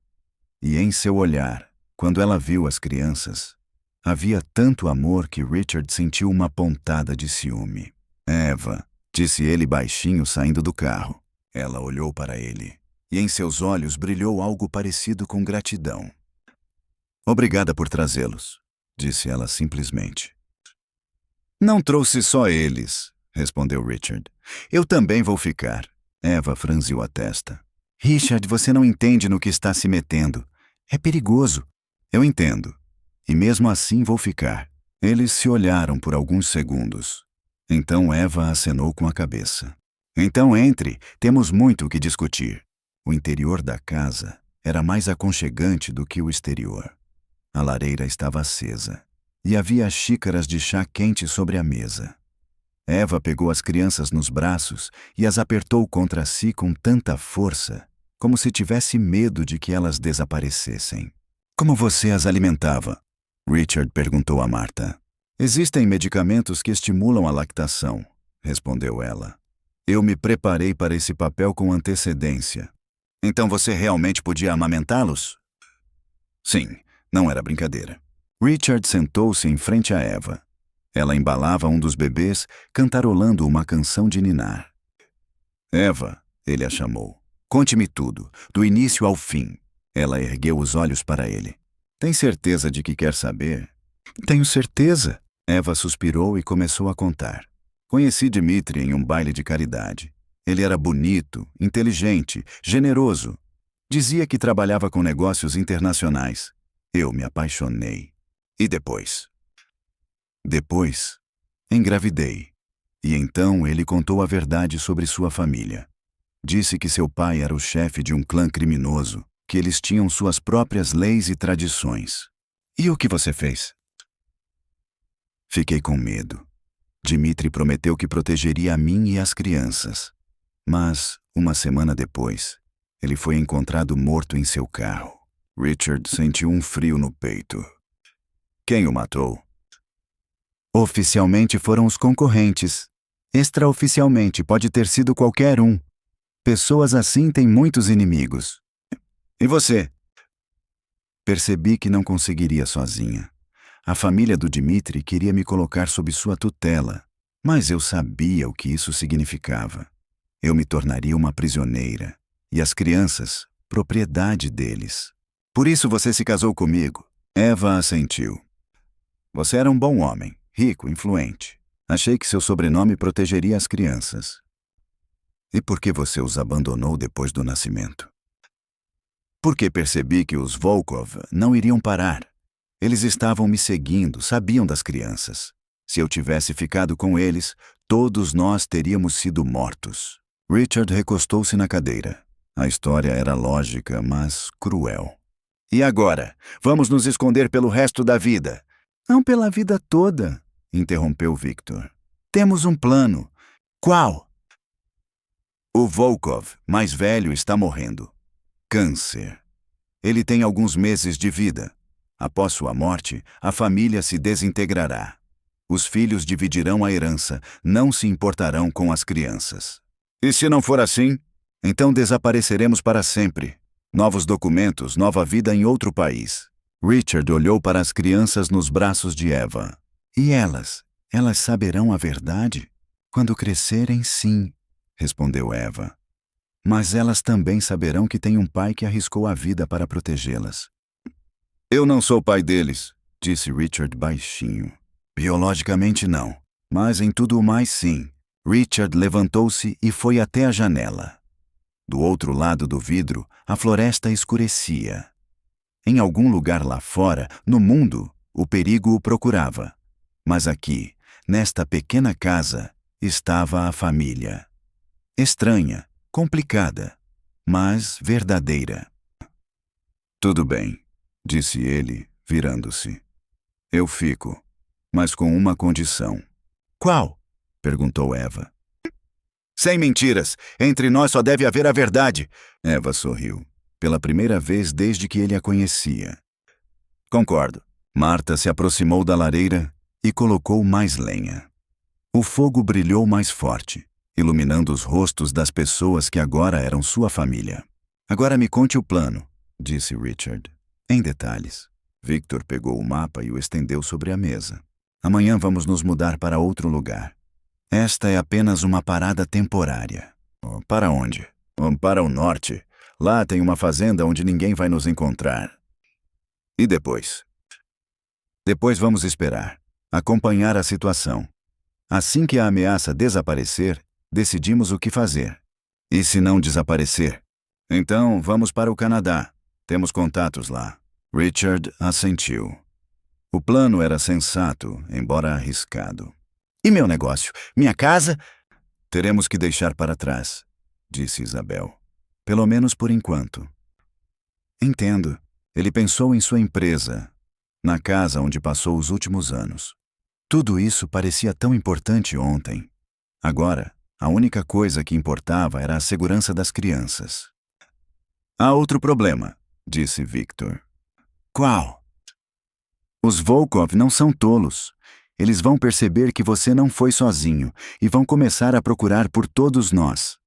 E em seu olhar, quando ela viu as crianças, havia tanto amor que Richard sentiu uma pontada de ciúme. Eva, disse ele baixinho saindo do carro. Ela olhou para ele, e em seus olhos brilhou algo parecido com gratidão. Obrigada por trazê-los, disse ela simplesmente. Não trouxe só eles, respondeu Richard. Eu também vou ficar. Eva franziu a testa. Richard, você não entende no que está se metendo. É perigoso. Eu entendo. E mesmo assim vou ficar. Eles se olharam por alguns segundos. Então Eva acenou com a cabeça. Então entre, temos muito o que discutir. O interior da casa era mais aconchegante do que o exterior. A lareira estava acesa e havia xícaras de chá quente sobre a mesa. Eva pegou as crianças nos braços e as apertou contra si com tanta força, como se tivesse medo de que elas desaparecessem. Como você as alimentava? Richard perguntou a Marta. Existem medicamentos que estimulam a lactação, respondeu ela. Eu me preparei para esse papel com antecedência. Então você realmente podia amamentá-los? Sim, não era brincadeira. Richard sentou-se em frente a Eva. Ela embalava um dos bebês, cantarolando uma canção de ninar. Eva, ele a chamou. Conte-me tudo, do início ao fim. Ela ergueu os olhos para ele. Tem certeza de que quer saber? Tenho certeza. Eva suspirou e começou a contar. Conheci Dmitri em um baile de caridade. Ele era bonito, inteligente, generoso. Dizia que trabalhava com negócios internacionais. Eu me apaixonei. E depois? Depois, engravidei. E então ele contou a verdade sobre sua família. Disse que seu pai era o chefe de um clã criminoso, que eles tinham suas próprias leis e tradições. E o que você fez? Fiquei com medo. Dmitri prometeu que protegeria a mim e as crianças. Mas, uma semana depois, ele foi encontrado morto em seu carro. Richard sentiu um frio no peito. Quem o matou? Oficialmente foram os concorrentes. Extraoficialmente pode ter sido qualquer um. Pessoas assim têm muitos inimigos. E você? Percebi que não conseguiria sozinha. A família do Dmitri queria me colocar sob sua tutela, mas eu sabia o que isso significava. Eu me tornaria uma prisioneira, e as crianças, propriedade deles. Por isso você se casou comigo. Eva assentiu. Você era um bom homem, rico, influente. Achei que seu sobrenome protegeria as crianças. E por que você os abandonou depois do nascimento? Porque percebi que os Volkov não iriam parar. Eles estavam me seguindo, sabiam das crianças. Se eu tivesse ficado com eles, todos nós teríamos sido mortos. Richard recostou-se na cadeira. A história era lógica, mas cruel. E agora? Vamos nos esconder pelo resto da vida? Não pela vida toda, interrompeu Victor. Temos um plano. Qual? O Volkov, mais velho, está morrendo. Câncer. Ele tem alguns meses de vida. Após sua morte, a família se desintegrará. Os filhos dividirão a herança, não se importarão com as crianças. E se não for assim, então desapareceremos para sempre. Novos documentos, nova vida em outro país. Richard olhou para as crianças nos braços de Eva. E elas? Elas saberão a verdade? Quando crescerem, sim, respondeu Eva. Mas elas também saberão que tem um pai que arriscou a vida para protegê-las. Eu não sou pai deles, disse Richard baixinho. Biologicamente não, mas em tudo o mais sim. Richard levantou-se e foi até a janela. Do outro lado do vidro, a floresta escurecia. Em algum lugar lá fora, no mundo, o perigo o procurava. Mas aqui, nesta pequena casa, estava a família. Estranha, complicada, mas verdadeira. Tudo bem, disse ele, virando-se. Eu fico, mas com uma condição. Qual? Perguntou Eva. Sem mentiras, entre nós só deve haver a verdade. Eva sorriu, pela primeira vez desde que ele a conhecia. Concordo. Marta se aproximou da lareira e colocou mais lenha. O fogo brilhou mais forte, iluminando os rostos das pessoas que agora eram sua família. Agora me conte o plano, disse Richard, em detalhes. Victor pegou o mapa e o estendeu sobre a mesa. Amanhã vamos nos mudar para outro lugar. Esta é apenas uma parada temporária. Oh, para onde? Oh, para o norte. Lá tem uma fazenda onde ninguém vai nos encontrar. E depois? Depois vamos esperar, acompanhar a situação. Assim que a ameaça desaparecer, decidimos o que fazer. E se não desaparecer? Então vamos para o Canadá. Temos contatos lá. Richard assentiu. O plano era sensato, embora arriscado. E meu negócio? Minha casa? Teremos que deixar para trás, disse Isabel. Pelo menos por enquanto. Entendo. Ele pensou em sua empresa, na casa onde passou os últimos anos. Tudo isso parecia tão importante ontem. Agora, a única coisa que importava era a segurança das crianças. Há outro problema, disse Victor. Qual? Os Volkov não são tolos. Eles vão perceber que você não foi sozinho e vão começar a procurar por todos nós.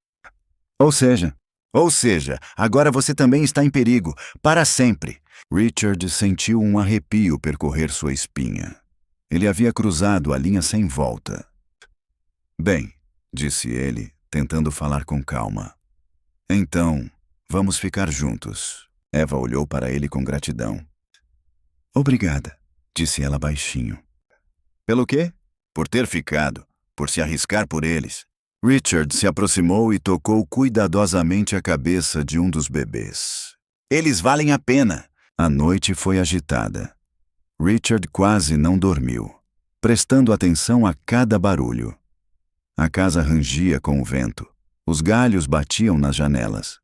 Ou seja, agora você também está em perigo, para sempre. Richard sentiu um arrepio percorrer sua espinha. Ele havia cruzado a linha sem volta. Bem, disse ele, tentando falar com calma. Então, vamos ficar juntos. Eva olhou para ele com gratidão. Obrigada, disse ela baixinho. Pelo quê? Por ter ficado, por se arriscar por eles. Richard se aproximou e tocou cuidadosamente a cabeça de um dos bebês. Eles valem a pena. A noite foi agitada. Richard quase não dormiu, prestando atenção a cada barulho. A casa rangia com o vento. Os galhos batiam nas janelas.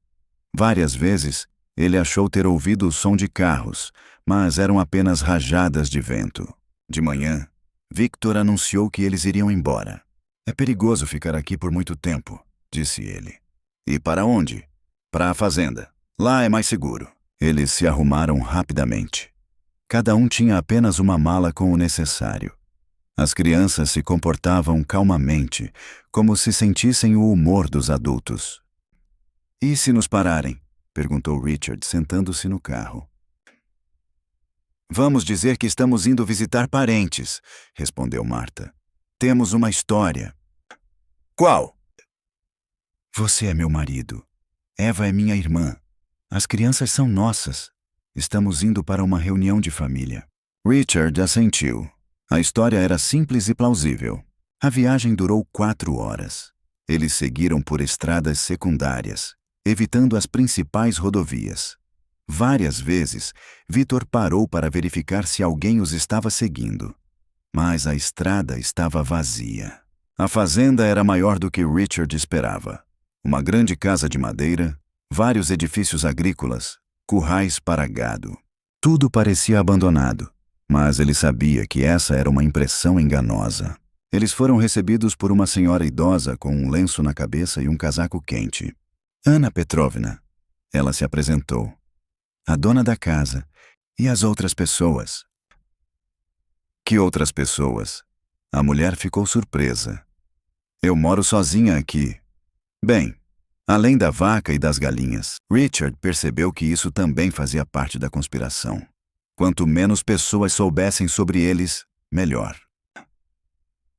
Várias vezes, ele achou ter ouvido o som de carros, mas eram apenas rajadas de vento. De manhã, Victor anunciou que eles iriam embora. É perigoso ficar aqui por muito tempo, disse ele. E para onde? Para a fazenda. Lá é mais seguro. Eles se arrumaram rapidamente. Cada um tinha apenas uma mala com o necessário. As crianças se comportavam calmamente, como se sentissem o humor dos adultos. E se nos pararem? Perguntou Richard, sentando-se no carro. Vamos dizer que estamos indo visitar parentes, respondeu Marta. Temos uma história. Qual? Você é meu marido. Eva é minha irmã. As crianças são nossas. Estamos indo para uma reunião de família. Richard assentiu. A história era simples e plausível. A viagem durou 4 horas. Eles seguiram por estradas secundárias, evitando as principais rodovias. Várias vezes, Victor parou para verificar se alguém os estava seguindo. Mas a estrada estava vazia. A fazenda era maior do que Richard esperava. Uma grande casa de madeira, vários edifícios agrícolas, currais para gado. Tudo parecia abandonado, mas ele sabia que essa era uma impressão enganosa. Eles foram recebidos por uma senhora idosa com um lenço na cabeça e um casaco quente. Anna Petrovna. Ela se apresentou. A dona da casa e as outras pessoas. Que outras pessoas? A mulher ficou surpresa. Eu moro sozinha aqui. Bem, além da vaca e das galinhas, Richard percebeu que isso também fazia parte da conspiração. Quanto menos pessoas soubessem sobre eles, melhor.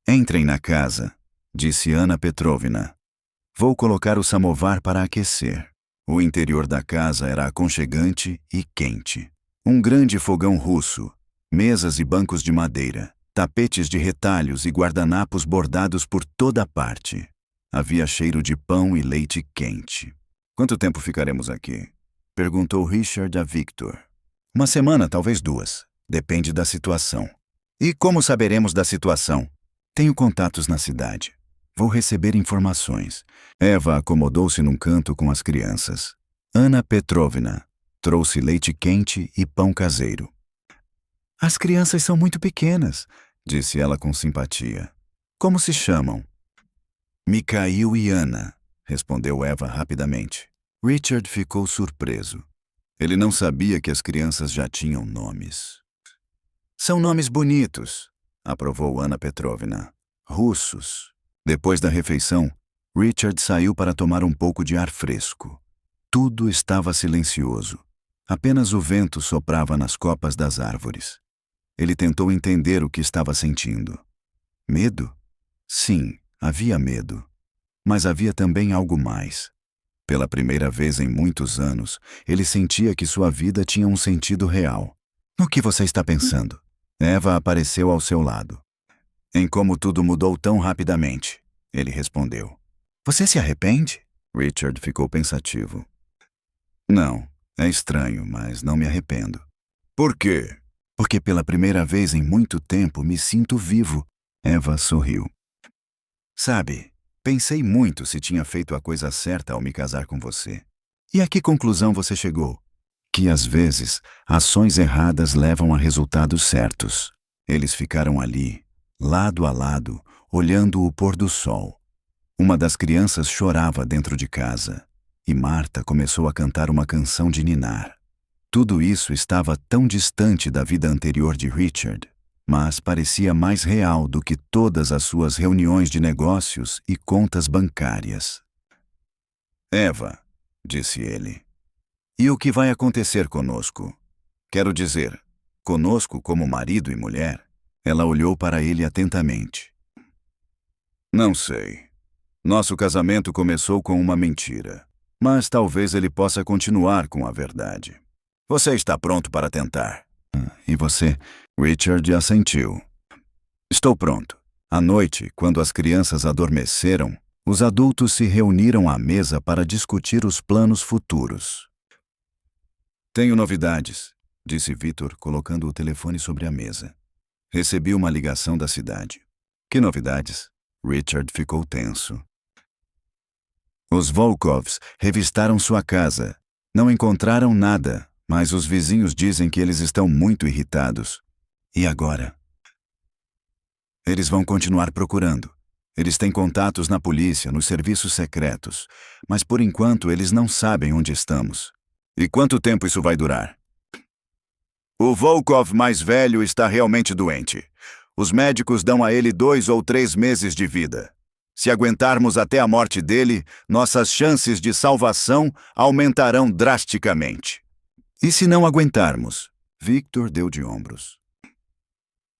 Entrem na casa, disse Anna Petrovna. Vou colocar o samovar para aquecer. O interior da casa era aconchegante e quente. Um grande fogão russo, mesas e bancos de madeira, tapetes de retalhos e guardanapos bordados por toda parte. Havia cheiro de pão e leite quente. Quanto tempo ficaremos aqui? Perguntou Richard a Victor. 1 semana, talvez 2. Depende da situação. E como saberemos da situação? Tenho contatos na cidade. Vou receber informações. Eva acomodou-se num canto com as crianças. Anna Petrovna trouxe leite quente e pão caseiro. As crianças são muito pequenas, disse ela com simpatia. Como se chamam? Mikhail e Anna, respondeu Eva rapidamente. Richard ficou surpreso. Ele não sabia que as crianças já tinham nomes. São nomes bonitos, aprovou Anna Petrovna. Russos. Depois da refeição, Richard saiu para tomar um pouco de ar fresco. Tudo estava silencioso. Apenas o vento soprava nas copas das árvores. Ele tentou entender o que estava sentindo. Medo? Sim, havia medo. Mas havia também algo mais. Pela primeira vez em muitos anos, ele sentia que sua vida tinha um sentido real. No que você está pensando? Eva apareceu ao seu lado. Em como tudo mudou tão rapidamente, ele respondeu. Você se arrepende? Richard ficou pensativo. Não, é estranho, mas não me arrependo. Por quê? Porque pela primeira vez em muito tempo me sinto vivo. Eva sorriu. Sabe, pensei muito se tinha feito a coisa certa ao me casar com você. E a que conclusão você chegou? Que às vezes, ações erradas levam a resultados certos. Eles ficaram ali, lado a lado, olhando o pôr do sol. Uma das crianças chorava dentro de casa, e Marta começou a cantar uma canção de ninar. Tudo isso estava tão distante da vida anterior de Richard, mas parecia mais real do que todas as suas reuniões de negócios e contas bancárias. Eva, disse ele, e o que vai acontecer conosco? Quero dizer, conosco como marido e mulher? Ela olhou para ele atentamente. Não sei. Nosso casamento começou com uma mentira, mas talvez ele possa continuar com a verdade. Você está pronto para tentar? E você? Richard assentiu. Estou pronto. À noite, quando as crianças adormeceram, os adultos se reuniram à mesa para discutir os planos futuros. Tenho novidades, disse Victor, colocando o telefone sobre a mesa. Recebi uma ligação da cidade. Que novidades? Richard ficou tenso. Os Volkovs revistaram sua casa. Não encontraram nada, mas os vizinhos dizem que eles estão muito irritados. E agora? Eles vão continuar procurando. Eles têm contatos na polícia, nos serviços secretos, mas por enquanto eles não sabem onde estamos. E quanto tempo isso vai durar? O Volkov mais velho está realmente doente. Os médicos dão a ele 2 ou 3 meses de vida. Se aguentarmos até a morte dele, nossas chances de salvação aumentarão drasticamente. E se não aguentarmos? Victor deu de ombros.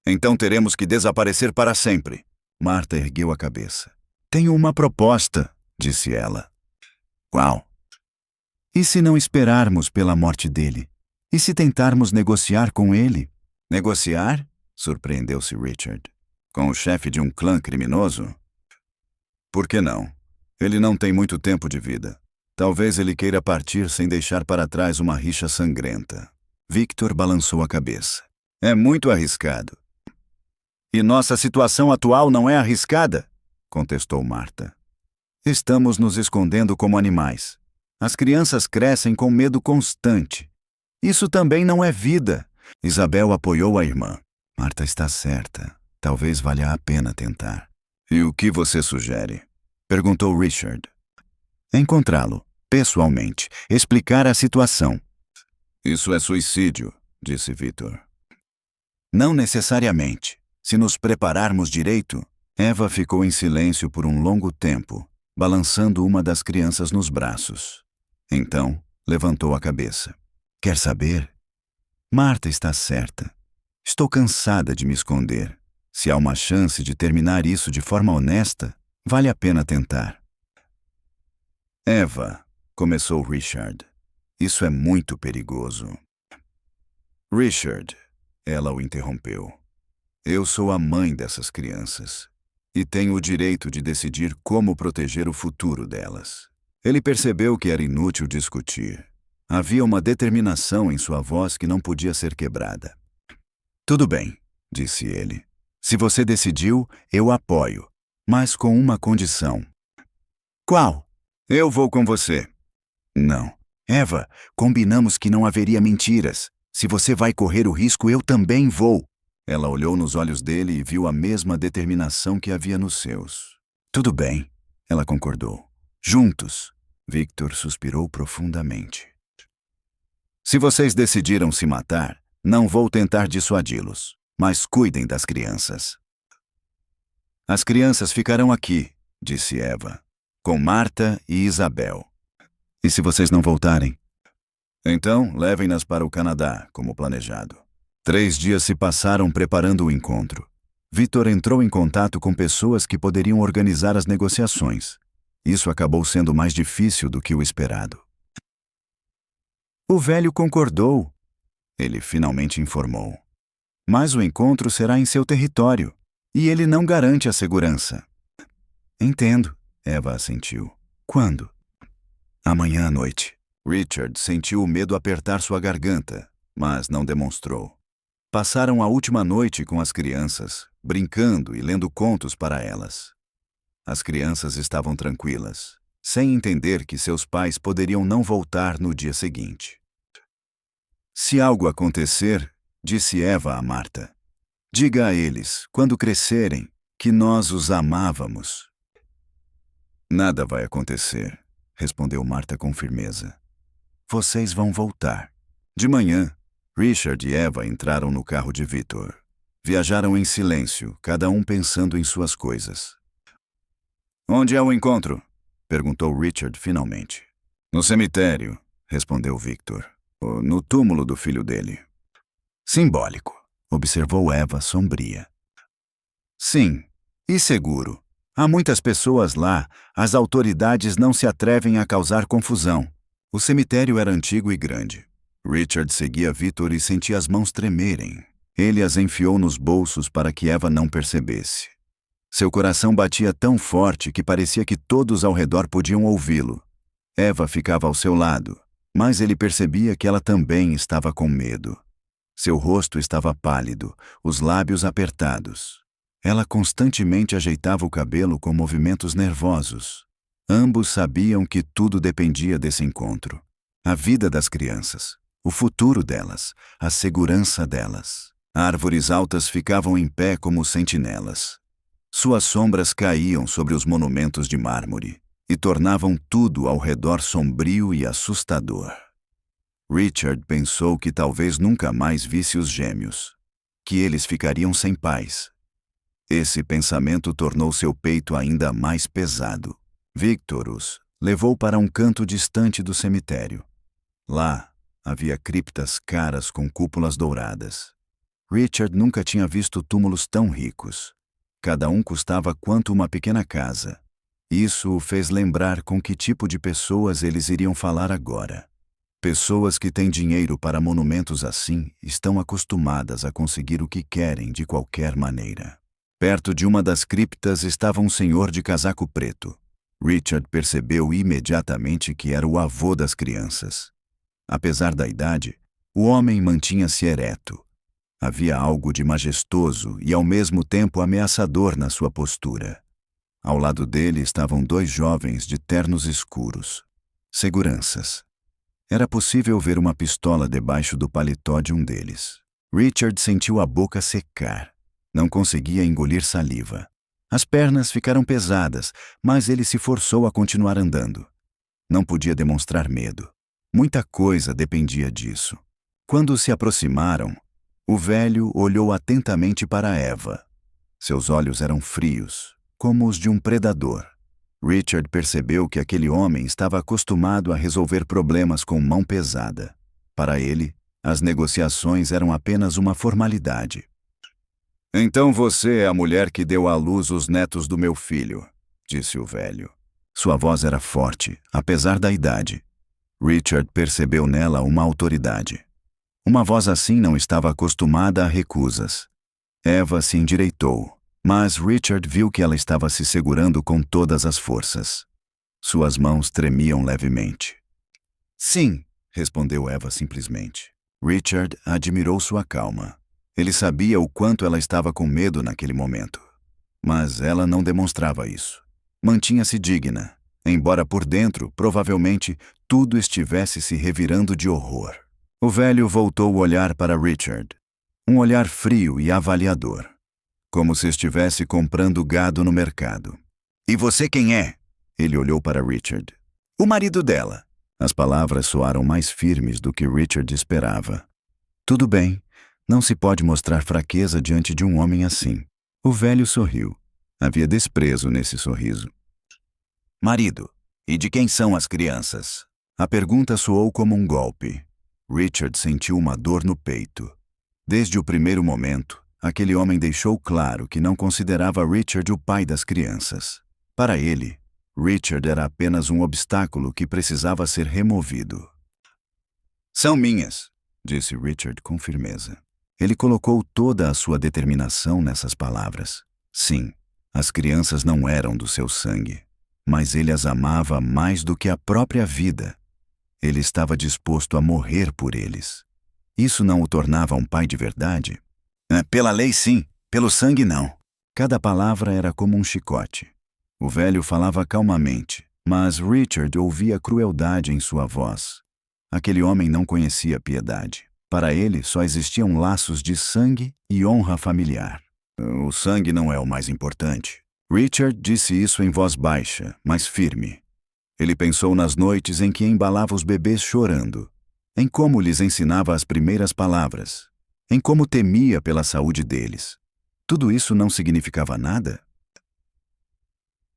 Então teremos que desaparecer para sempre. Marta ergueu a cabeça. Tenho uma proposta, disse ela. Qual? E se não esperarmos pela morte dele? E se tentarmos negociar com ele? Negociar? Surpreendeu-se Richard. Com o chefe de um clã criminoso? Por que não? Ele não tem muito tempo de vida. Talvez ele queira partir sem deixar para trás uma rixa sangrenta. Victor balançou a cabeça. É muito arriscado. E nossa situação atual não é arriscada? Contestou Marta. Estamos nos escondendo como animais. As crianças crescem com medo constante. Isso também não é vida. Isabel apoiou a irmã. Marta está certa. Talvez valha a pena tentar. E o que você sugere? Perguntou Richard. Encontrá-lo, pessoalmente, explicar a situação. Isso é suicídio, disse Victor. Não necessariamente. Se nos prepararmos direito. Eva ficou em silêncio por um longo tempo, balançando uma das crianças nos braços. Então, levantou a cabeça. Quer saber? Marta está certa. Estou cansada de me esconder. Se há uma chance de terminar isso de forma honesta, vale a pena tentar. Eva, começou Richard. Isso é muito perigoso. Richard, ela o interrompeu. Eu sou a mãe dessas crianças e tenho o direito de decidir como proteger o futuro delas. Ele percebeu que era inútil discutir. Havia uma determinação em sua voz que não podia ser quebrada. Tudo bem, disse ele. Se você decidiu, eu apoio, mas com uma condição. Qual? Eu vou com você. Não. Eva, combinamos que não haveria mentiras. Se você vai correr o risco, eu também vou. Ela olhou nos olhos dele e viu a mesma determinação que havia nos seus. Tudo bem, ela concordou. Juntos. Victor suspirou profundamente. Se vocês decidiram se matar, não vou tentar dissuadi-los, mas cuidem das crianças. As crianças ficarão aqui, disse Eva. com Marta e Isabel. E se vocês não voltarem? Então, levem-nas para o Canadá, como planejado. 3 dias se passaram preparando o encontro. Victor entrou em contato com pessoas que poderiam organizar as negociações. Isso acabou sendo mais difícil do que o esperado. O velho concordou. Ele finalmente informou. Mas o encontro será em seu território, e ele não garante a segurança. Entendo, Eva assentiu. Quando? Amanhã à noite. Richard sentiu o medo apertar sua garganta, mas não demonstrou. Passaram a última noite com as crianças, brincando e lendo contos para elas. As crianças estavam tranquilas, sem entender que seus pais poderiam não voltar no dia seguinte. Se algo acontecer, disse Eva a Marta, diga a eles, quando crescerem, que nós os amávamos. Nada vai acontecer, respondeu Marta com firmeza. Vocês vão voltar. De manhã, Richard e Eva entraram no carro de Victor. Viajaram em silêncio, cada um pensando em suas coisas. Onde é o encontro? Perguntou Richard finalmente. No cemitério, respondeu Victor. No túmulo do filho dele. Simbólico, observou Eva sombria. Sim, e seguro. Há muitas pessoas lá, as autoridades não se atrevem a causar confusão. O cemitério era antigo e grande. Richard seguia Victor e sentia as mãos tremerem. Ele as enfiou nos bolsos para que Eva não percebesse. Seu coração batia tão forte que parecia que todos ao redor podiam ouvi-lo. Eva ficava ao seu lado, mas ele percebia que ela também estava com medo. Seu rosto estava pálido, os lábios apertados. Ela constantemente ajeitava o cabelo com movimentos nervosos. Ambos sabiam que tudo dependia desse encontro. A vida das crianças, o futuro delas, a segurança delas. Árvores altas ficavam em pé como sentinelas. Suas sombras caíam sobre os monumentos de mármore e tornavam tudo ao redor sombrio e assustador. Richard pensou que talvez nunca mais visse os gêmeos, que eles ficariam sem pais. Esse pensamento tornou seu peito ainda mais pesado. Victor os levou para um canto distante do cemitério. Lá havia criptas caras com cúpulas douradas. Richard nunca tinha visto túmulos tão ricos. Cada um custava quanto uma pequena casa. Isso o fez lembrar com que tipo de pessoas eles iriam falar agora. Pessoas que têm dinheiro para monumentos assim estão acostumadas a conseguir o que querem de qualquer maneira. Perto de uma das criptas estava um senhor de casaco preto. Richard percebeu imediatamente que era o avô das crianças. Apesar da idade, o homem mantinha-se ereto. Havia algo de majestoso e ao mesmo tempo ameaçador na sua postura. Ao lado dele estavam 2 jovens de ternos escuros. Seguranças. Era possível ver uma pistola debaixo do paletó de um deles. Richard sentiu a boca secar. Não conseguia engolir saliva. As pernas ficaram pesadas, mas ele se forçou a continuar andando. Não podia demonstrar medo. Muita coisa dependia disso. Quando se aproximaram, o velho olhou atentamente para Eva. Seus olhos eram frios, como os de um predador. Richard percebeu que aquele homem estava acostumado a resolver problemas com mão pesada. Para ele, as negociações eram apenas uma formalidade. Então você é a mulher que deu à luz os netos do meu filho, disse o velho. Sua voz era forte, apesar da idade. Richard percebeu nela uma autoridade. Uma voz assim não estava acostumada a recusas. Eva se endireitou, mas Richard viu que ela estava se segurando com todas as forças. Suas mãos tremiam levemente. Sim, respondeu Eva simplesmente. Richard admirou sua calma. Ele sabia o quanto ela estava com medo naquele momento. Mas ela não demonstrava isso. Mantinha-se digna, embora por dentro, provavelmente, tudo estivesse se revirando de horror. O velho voltou o olhar para Richard. Um olhar frio e avaliador. Como se estivesse comprando gado no mercado. E você quem é? Ele olhou para Richard. O marido dela. As palavras soaram mais firmes do que Richard esperava. Tudo bem. Não se pode mostrar fraqueza diante de um homem assim. O velho sorriu. Havia desprezo nesse sorriso. Marido, e de quem são as crianças? A pergunta soou como um golpe. Richard sentiu uma dor no peito. Desde o primeiro momento, aquele homem deixou claro que não considerava Richard o pai das crianças. Para ele, Richard era apenas um obstáculo que precisava ser removido. São minhas, disse Richard com firmeza. Ele colocou toda a sua determinação nessas palavras. Sim, as crianças não eram do seu sangue, mas ele as amava mais do que a própria vida. Ele estava disposto a morrer por eles. Isso não o tornava um pai de verdade? Pela lei, sim. Pelo sangue, não. Cada palavra era como um chicote. O velho falava calmamente, mas Richard ouvia crueldade em sua voz. Aquele homem não conhecia piedade. Para ele, só existiam laços de sangue e honra familiar. O sangue não é o mais importante. Richard disse isso em voz baixa, mas firme. Ele pensou nas noites em que embalava os bebês chorando, em como lhes ensinava as primeiras palavras, em como temia pela saúde deles. Tudo isso não significava nada?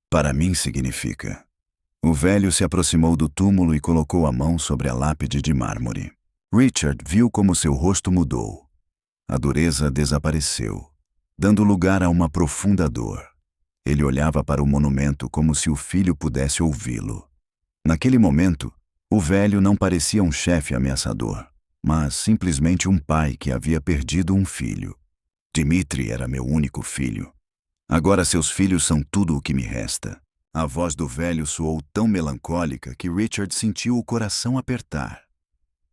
Para mim significa. O velho se aproximou do túmulo e colocou a mão sobre a lápide de mármore. Richard viu como seu rosto mudou. A dureza desapareceu, dando lugar a uma profunda dor. Ele olhava para o monumento como se o filho pudesse ouvi-lo. Naquele momento, o velho não parecia um chefe ameaçador, mas simplesmente um pai que havia perdido um filho. Dmitri era meu único filho. Agora seus filhos são tudo o que me resta. A voz do velho soou tão melancólica que Richard sentiu o coração apertar.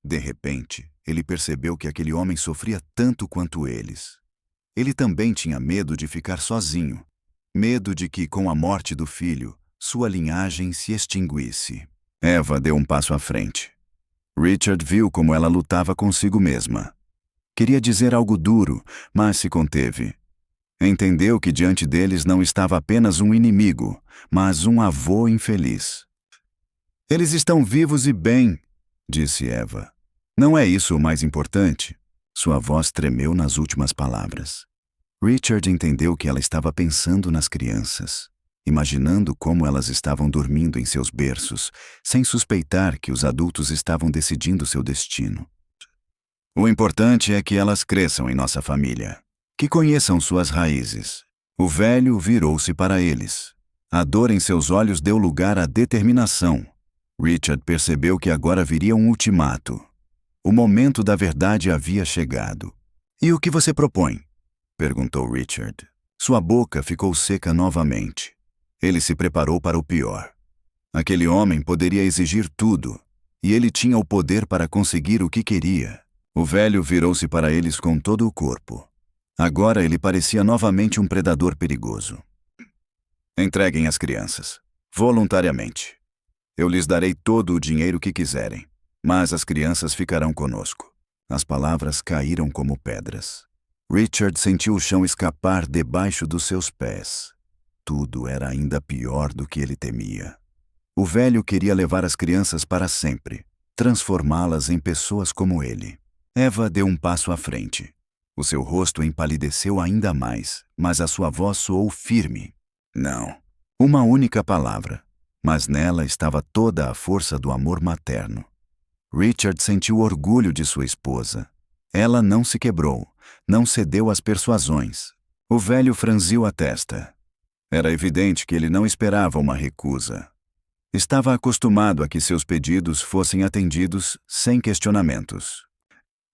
De repente, ele percebeu que aquele homem sofria tanto quanto eles. Ele também tinha medo de ficar sozinho. Medo de que, com a morte do filho, sua linhagem se extinguisse. Eva deu um passo à frente. Richard viu como ela lutava consigo mesma. Queria dizer algo duro, mas se conteve. Entendeu que diante deles não estava apenas um inimigo, mas um avô infeliz. Eles estão vivos e bem, disse Eva. Não é isso o mais importante? Sua voz tremeu nas últimas palavras. Richard entendeu que ela estava pensando nas crianças, imaginando como elas estavam dormindo em seus berços, sem suspeitar que os adultos estavam decidindo seu destino. O importante é que elas cresçam em nossa família, que conheçam suas raízes. O velho virou-se para eles. A dor em seus olhos deu lugar à determinação. Richard percebeu que agora viria um ultimato. O momento da verdade havia chegado. E o que você propõe? Perguntou Richard. Sua boca ficou seca novamente. Ele se preparou para o pior. Aquele homem poderia exigir tudo, e ele tinha o poder para conseguir o que queria. O velho virou-se para eles com todo o corpo. Agora ele parecia novamente um predador perigoso. Entreguem as crianças, voluntariamente. Eu lhes darei todo o dinheiro que quiserem, mas as crianças ficarão conosco. As palavras caíram como pedras. Richard sentiu o chão escapar debaixo dos seus pés. Tudo era ainda pior do que ele temia. O velho queria levar as crianças para sempre, transformá-las em pessoas como ele. Eva deu um passo à frente. O seu rosto empalideceu ainda mais, mas a sua voz soou firme. Não. Uma única palavra, mas nela estava toda a força do amor materno. Richard sentiu orgulho de sua esposa. Ela não se quebrou, não cedeu às persuasões. O velho franziu a testa. Era evidente que ele não esperava uma recusa. Estava acostumado a que seus pedidos fossem atendidos sem questionamentos.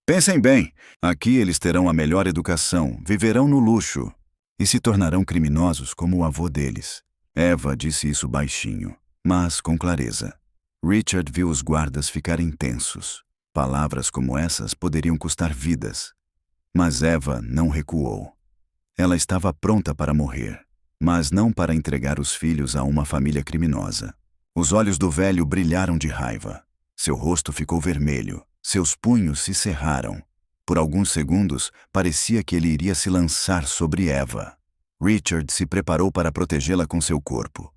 Pensem bem, aqui eles terão a melhor educação, viverão no luxo e se tornarão criminosos como o avô deles. Eva disse isso baixinho, mas com clareza. Richard viu os guardas ficarem tensos. Palavras como essas poderiam custar vidas. Mas Eva não recuou. Ela estava pronta para morrer, mas não para entregar os filhos a uma família criminosa. Os olhos do velho brilharam de raiva. Seu rosto ficou vermelho. Seus punhos se cerraram. Por alguns segundos, parecia que ele iria se lançar sobre Eva. Richard se preparou para protegê-la com seu corpo.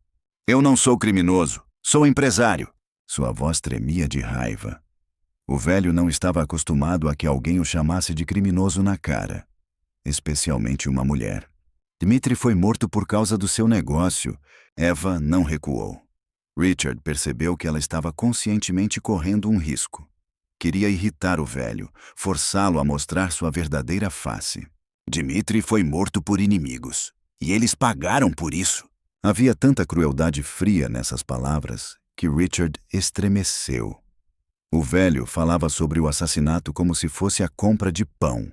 Eu não sou criminoso, sou empresário. Sua voz tremia de raiva. O velho não estava acostumado a que alguém o chamasse de criminoso na cara, especialmente uma mulher. Dmitri foi morto por causa do seu negócio. Eva não recuou. Richard percebeu que ela estava conscientemente correndo um risco. Queria irritar o velho, forçá-lo a mostrar sua verdadeira face. Dmitri foi morto por inimigos, e eles pagaram por isso. Havia tanta crueldade fria nessas palavras que Richard estremeceu. O velho falava sobre o assassinato como se fosse a compra de pão.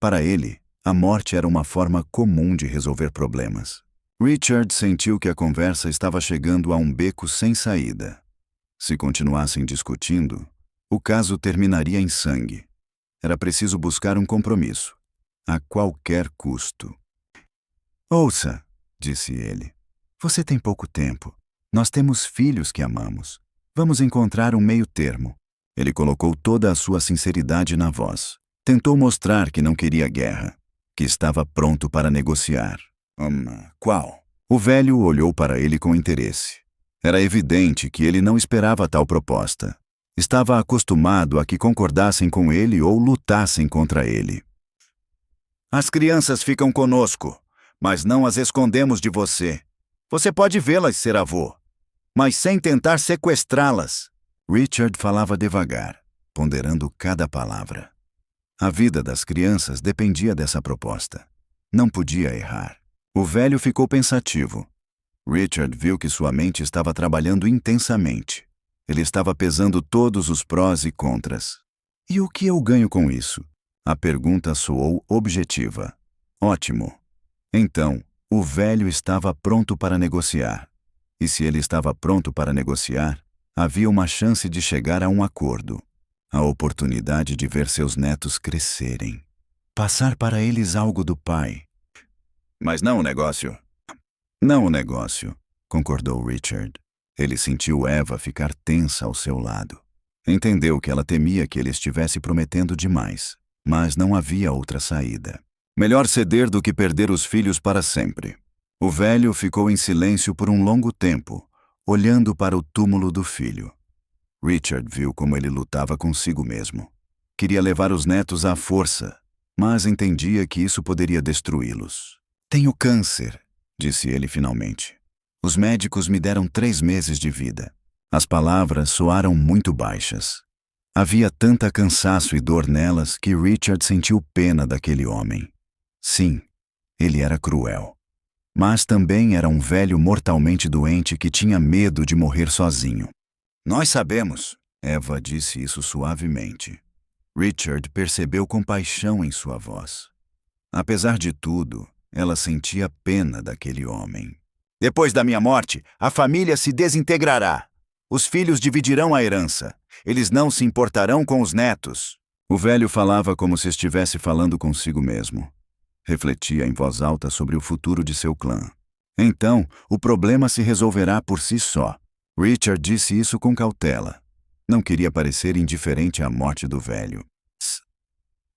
Para ele, a morte era uma forma comum de resolver problemas. Richard sentiu que a conversa estava chegando a um beco sem saída. Se continuassem discutindo, o caso terminaria em sangue. Era preciso buscar um compromisso, a qualquer custo. Ouça, disse ele. Você tem pouco tempo. Nós temos filhos que amamos. Vamos encontrar um meio-termo. Ele colocou toda a sua sinceridade na voz. Tentou mostrar que não queria guerra, que estava pronto para negociar. Qual? O velho olhou para ele com interesse. Era evidente que ele não esperava tal proposta. Estava acostumado a que concordassem com ele ou lutassem contra ele. As crianças ficam conosco, mas não as escondemos de você. Você pode vê-las ser avô, mas sem tentar sequestrá-las. Richard falava devagar, ponderando cada palavra. A vida das crianças dependia dessa proposta. Não podia errar. O velho ficou pensativo. Richard viu que sua mente estava trabalhando intensamente. Ele estava pesando todos os prós e contras. E o que eu ganho com isso? A pergunta soou objetiva. Ótimo. Então, o velho estava pronto para negociar. E se ele estava pronto para negociar, havia uma chance de chegar a um acordo. A oportunidade de ver seus netos crescerem. Passar para eles algo do pai. Mas não o negócio. Não o negócio, concordou Richard. Ele sentiu Eva ficar tensa ao seu lado. Entendeu que ela temia que ele estivesse prometendo demais, mas não havia outra saída. Melhor ceder do que perder os filhos para sempre. O velho ficou em silêncio por um longo tempo, olhando para o túmulo do filho. Richard viu como ele lutava consigo mesmo. Queria levar os netos à força, mas entendia que isso poderia destruí-los. Tenho câncer, disse ele finalmente. Os médicos me deram 3 meses de vida. As palavras soaram muito baixas. Havia tanta cansaço e dor nelas que Richard sentiu pena daquele homem. Sim, ele era cruel. Mas também era um velho mortalmente doente que tinha medo de morrer sozinho. Nós sabemos, Eva disse isso suavemente. Richard percebeu compaixão em sua voz. Apesar de tudo, ela sentia pena daquele homem. Depois da minha morte, a família se desintegrará. Os filhos dividirão a herança. Eles não se importarão com os netos. O velho falava como se estivesse falando consigo mesmo. Refletia em voz alta sobre o futuro de seu clã. Então, o problema se resolverá por si só. Richard disse isso com cautela. Não queria parecer indiferente à morte do velho.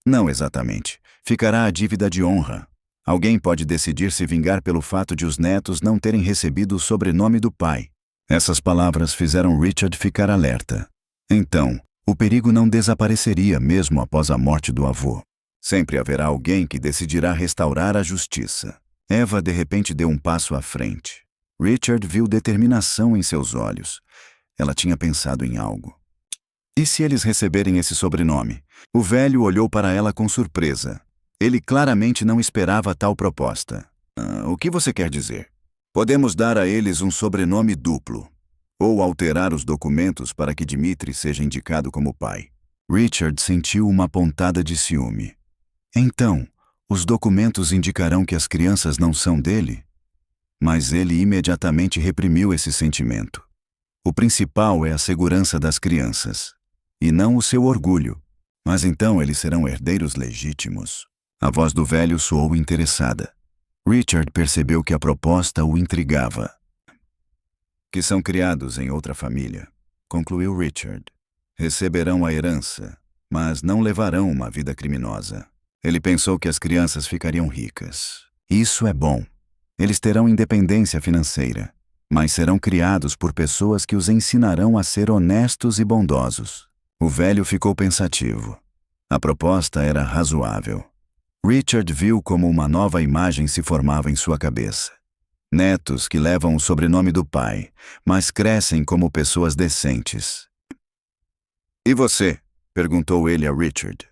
Não exatamente. Ficará a dívida de honra. Alguém pode decidir se vingar pelo fato de os netos não terem recebido o sobrenome do pai. Essas palavras fizeram Richard ficar alerta. Então, o perigo não desapareceria mesmo após a morte do avô. Sempre haverá alguém que decidirá restaurar a justiça. Eva de repente deu um passo à frente. Richard viu determinação em seus olhos. Ela tinha pensado em algo. E se eles receberem esse sobrenome? O velho olhou para ela com surpresa. Ele claramente não esperava tal proposta. O que você quer dizer? Podemos dar a eles um sobrenome duplo, ou alterar os documentos para que Dmitri seja indicado como pai. Richard sentiu uma pontada de ciúme. Então, os documentos indicarão que as crianças não são dele? Mas ele imediatamente reprimiu esse sentimento. O principal é a segurança das crianças, e não o seu orgulho. Mas então eles serão herdeiros legítimos. A voz do velho soou interessada. Richard percebeu que a proposta o intrigava. Que são criados em outra família, concluiu Richard. Receberão a herança, mas não levarão uma vida criminosa. Ele pensou que as crianças ficariam ricas. Isso é bom. Eles terão independência financeira, mas serão criados por pessoas que os ensinarão a ser honestos e bondosos. O velho ficou pensativo. A proposta era razoável. Richard viu como uma nova imagem se formava em sua cabeça. Netos que levam o sobrenome do pai, mas crescem como pessoas decentes. E você? Perguntou ele a Richard.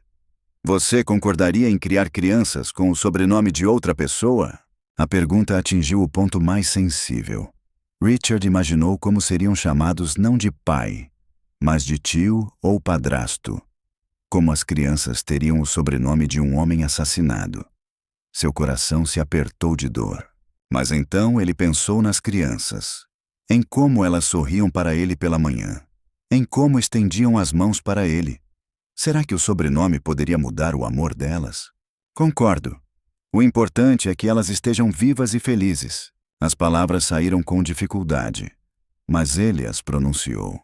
Você concordaria em criar crianças com o sobrenome de outra pessoa? A pergunta atingiu o ponto mais sensível. Richard imaginou como seriam chamados não de pai, mas de tio ou padrasto. Como as crianças teriam o sobrenome de um homem assassinado. Seu coração se apertou de dor. Mas então ele pensou nas crianças, em como elas sorriam para ele pela manhã, em como estendiam as mãos para ele. Será que o sobrenome poderia mudar o amor delas? Concordo. O importante é que elas estejam vivas e felizes. As palavras saíram com dificuldade, mas ele as pronunciou.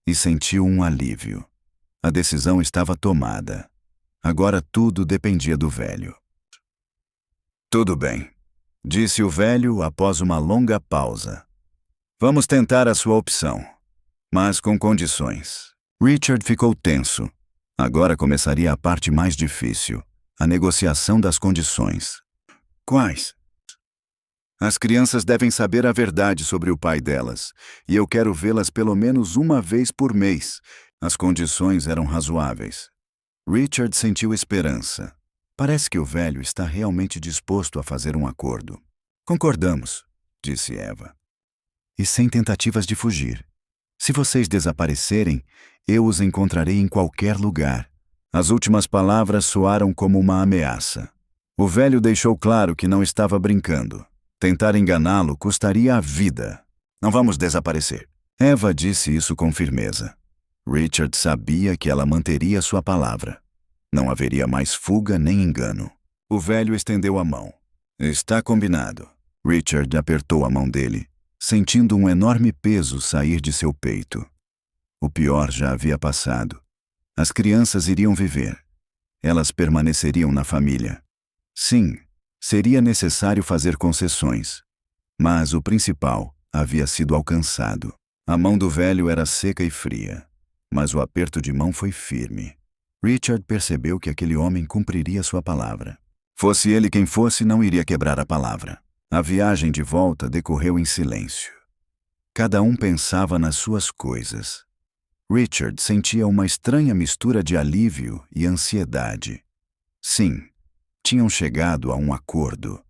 E sentiu um alívio. A decisão estava tomada. Agora tudo dependia do velho. Tudo bem, disse o velho após uma longa pausa. Vamos tentar a sua opção, mas com condições. Richard ficou tenso. Agora começaria a parte mais difícil, a negociação das condições. Quais? As crianças devem saber a verdade sobre o pai delas, e eu quero vê-las pelo menos uma vez por mês. As condições eram razoáveis. Richard sentiu esperança. Parece que o velho está realmente disposto a fazer um acordo. Concordamos, disse Eva. E sem tentativas de fugir. Se vocês desaparecerem, eu os encontrarei em qualquer lugar. As últimas palavras soaram como uma ameaça. O velho deixou claro que não estava brincando. Tentar enganá-lo custaria a vida. Não vamos desaparecer. Eva disse isso com firmeza. Richard sabia que ela manteria sua palavra. Não haveria mais fuga nem engano. O velho estendeu a mão. Está combinado. Richard apertou a mão dele, sentindo um enorme peso sair de seu peito. O pior já havia passado. As crianças iriam viver. Elas permaneceriam na família. Sim, seria necessário fazer concessões. Mas o principal havia sido alcançado. A mão do velho era seca e fria, mas o aperto de mão foi firme. Richard percebeu que aquele homem cumpriria sua palavra. Fosse ele quem fosse, não iria quebrar a palavra. A viagem de volta decorreu em silêncio. Cada um pensava nas suas coisas. Richard sentia uma estranha mistura de alívio e ansiedade. Sim, tinham chegado a um acordo.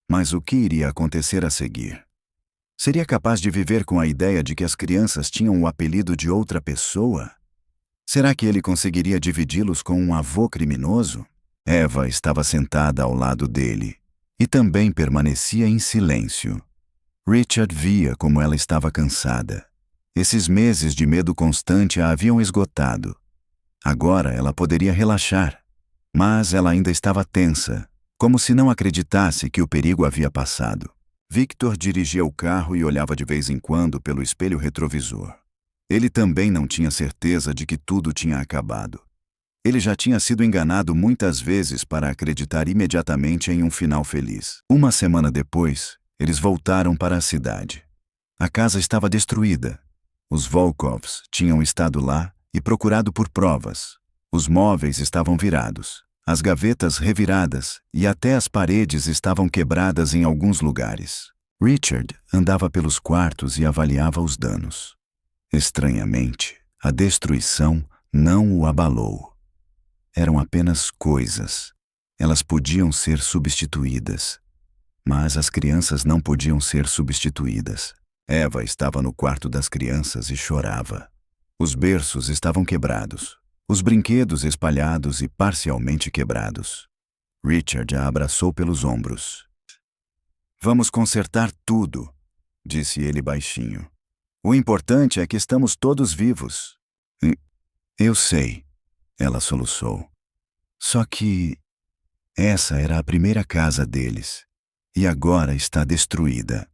Mas o que iria acontecer a seguir? Seria capaz de viver com a ideia de que as crianças tinham o apelido de outra pessoa? Será que ele conseguiria dividi-los com um avô criminoso? Eva estava sentada ao lado dele e também permanecia em silêncio. Richard via como ela estava cansada. Esses meses de medo constante a haviam esgotado. Agora ela poderia relaxar, mas ela ainda estava tensa, como se não acreditasse que o perigo havia passado. Victor dirigia o carro e olhava de vez em quando pelo espelho retrovisor. Ele também não tinha certeza de que tudo tinha acabado. Ele já tinha sido enganado muitas vezes para acreditar imediatamente em um final feliz. Uma semana depois, eles voltaram para a cidade. A casa estava destruída. Os Volkovs tinham estado lá e procurado por provas. Os móveis estavam virados, as gavetas reviradas e até as paredes estavam quebradas em alguns lugares. Richard andava pelos quartos e avaliava os danos. Estranhamente, a destruição não o abalou. Eram apenas coisas. Elas podiam ser substituídas. Mas as crianças não podiam ser substituídas. Eva estava no quarto das crianças e chorava. Os berços estavam quebrados, os brinquedos espalhados e parcialmente quebrados. Richard a abraçou pelos ombros. Vamos consertar tudo, disse ele baixinho. O importante é que estamos todos vivos. Eu sei, ela soluçou. Só que essa era a primeira casa deles, e agora está destruída.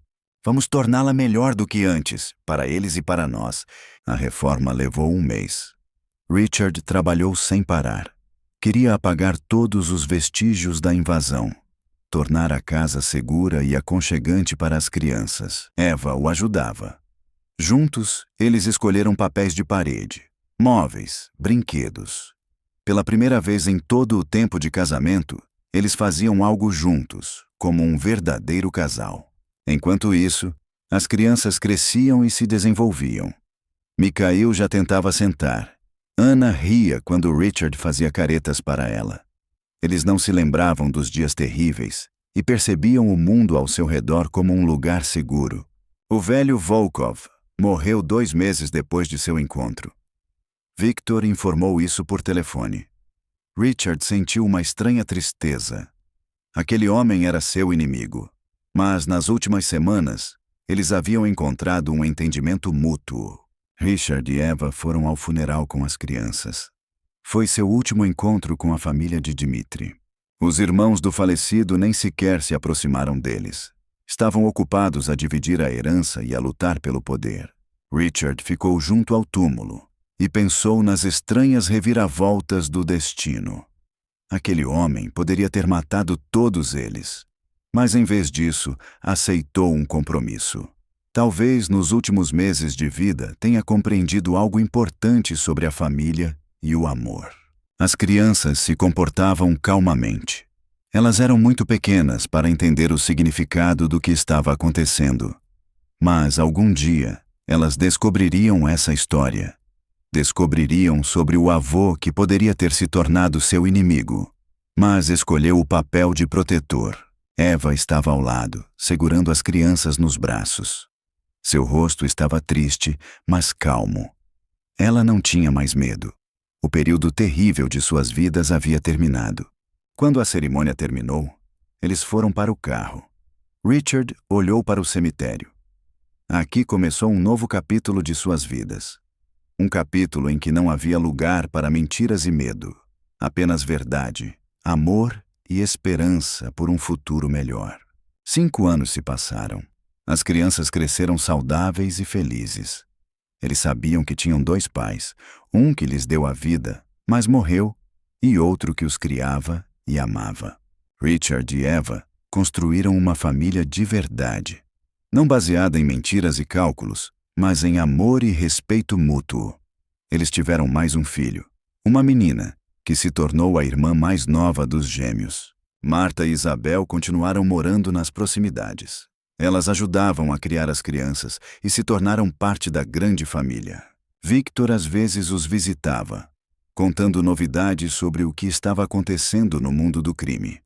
Vamos torná-la melhor do que antes, para eles e para nós. A reforma levou um mês. Richard trabalhou sem parar. Queria apagar todos os vestígios da invasão, tornar a casa segura e aconchegante para as crianças. Eva o ajudava. Juntos, eles escolheram papéis de parede, móveis, brinquedos. Pela primeira vez em todo o tempo de casamento, eles faziam algo juntos, como um verdadeiro casal. Enquanto isso, as crianças cresciam e se desenvolviam. Mikhail já tentava sentar. Anna ria quando Richard fazia caretas para ela. Eles não se lembravam dos dias terríveis e percebiam o mundo ao seu redor como um lugar seguro. O velho Volkov morreu 2 meses depois de seu encontro. Victor informou isso por telefone. Richard sentiu uma estranha tristeza. Aquele homem era seu inimigo, mas nas últimas semanas, eles haviam encontrado um entendimento mútuo. Richard e Eva foram ao funeral com as crianças. Foi seu último encontro com a família de Dmitri. Os irmãos do falecido nem sequer se aproximaram deles. Estavam ocupados a dividir a herança e a lutar pelo poder. Richard ficou junto ao túmulo e pensou nas estranhas reviravoltas do destino. Aquele homem poderia ter matado todos eles, mas em vez disso, aceitou um compromisso. Talvez nos últimos meses de vida tenha compreendido algo importante sobre a família e o amor. As crianças se comportavam calmamente. Elas eram muito pequenas para entender o significado do que estava acontecendo. Mas algum dia, elas descobririam essa história. Descobririam sobre o avô que poderia ter se tornado seu inimigo, mas escolheu o papel de protetor. Eva estava ao lado, segurando as crianças nos braços. Seu rosto estava triste, mas calmo. Ela não tinha mais medo. O período terrível de suas vidas havia terminado. Quando a cerimônia terminou, eles foram para o carro. Richard olhou para o cemitério. Aqui começou um novo capítulo de suas vidas. Um capítulo em que não havia lugar para mentiras e medo. Apenas verdade, amor e esperança por um futuro melhor. 5 anos se passaram. As crianças cresceram saudáveis e felizes. Eles sabiam que tinham 2 pais, um que lhes deu a vida, mas morreu, e outro que os criava e amava. Richard e Eva construíram uma família de verdade, não baseada em mentiras e cálculos, mas em amor e respeito mútuo. Eles tiveram mais um filho, uma menina, que se tornou a irmã mais nova dos gêmeos. Marta e Isabel continuaram morando nas proximidades. Elas ajudavam a criar as crianças e se tornaram parte da grande família. Victor às vezes os visitava, contando novidades sobre o que estava acontecendo no mundo do crime.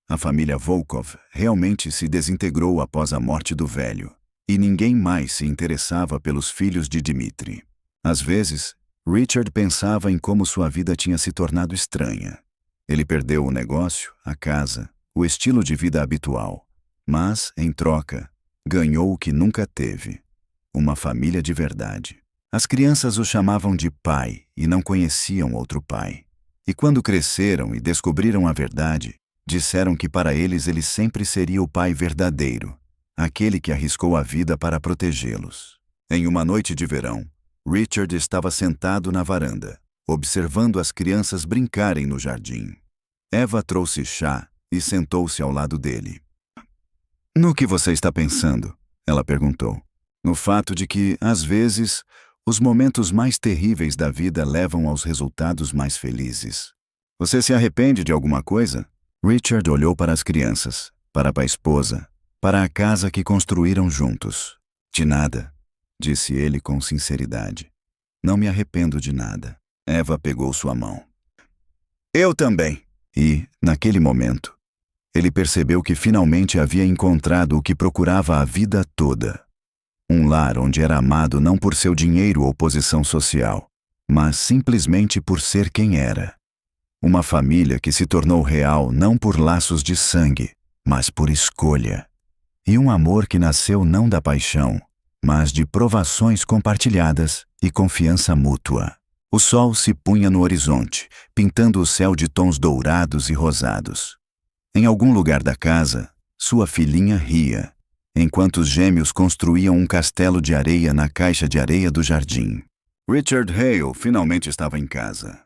A família Volkov realmente se desintegrou após a morte do velho, e ninguém mais se interessava pelos filhos de Dmitri. Às vezes, Richard pensava em como sua vida tinha se tornado estranha. Ele perdeu o negócio, a casa, o estilo de vida habitual. Mas, em troca, ganhou o que nunca teve: uma família de verdade. As crianças o chamavam de pai e não conheciam outro pai. E quando cresceram e descobriram a verdade, disseram que para eles ele sempre seria o pai verdadeiro, aquele que arriscou a vida para protegê-los. Em uma noite de verão, Richard estava sentado na varanda, observando as crianças brincarem no jardim. Eva trouxe chá e sentou-se ao lado dele. "No que você está pensando?" ela perguntou. "No fato de que, às vezes, os momentos mais terríveis da vida levam aos resultados mais felizes. Você se arrepende de alguma coisa?" Richard olhou para as crianças, para a esposa, para a casa que construíram juntos. "De nada", disse ele com sinceridade. "Não me arrependo de nada." Eva pegou sua mão. "Eu também." E, naquele momento, ele percebeu que finalmente havia encontrado o que procurava a vida toda. Um lar onde era amado não por seu dinheiro ou posição social, mas simplesmente por ser quem era. Uma família que se tornou real não por laços de sangue, mas por escolha. E um amor que nasceu não da paixão, mas de provações compartilhadas e confiança mútua. O sol se punha no horizonte, pintando o céu de tons dourados e rosados. Em algum lugar da casa, sua filhinha ria, enquanto os gêmeos construíam um castelo de areia na caixa de areia do jardim. Richard Hale finalmente estava em casa.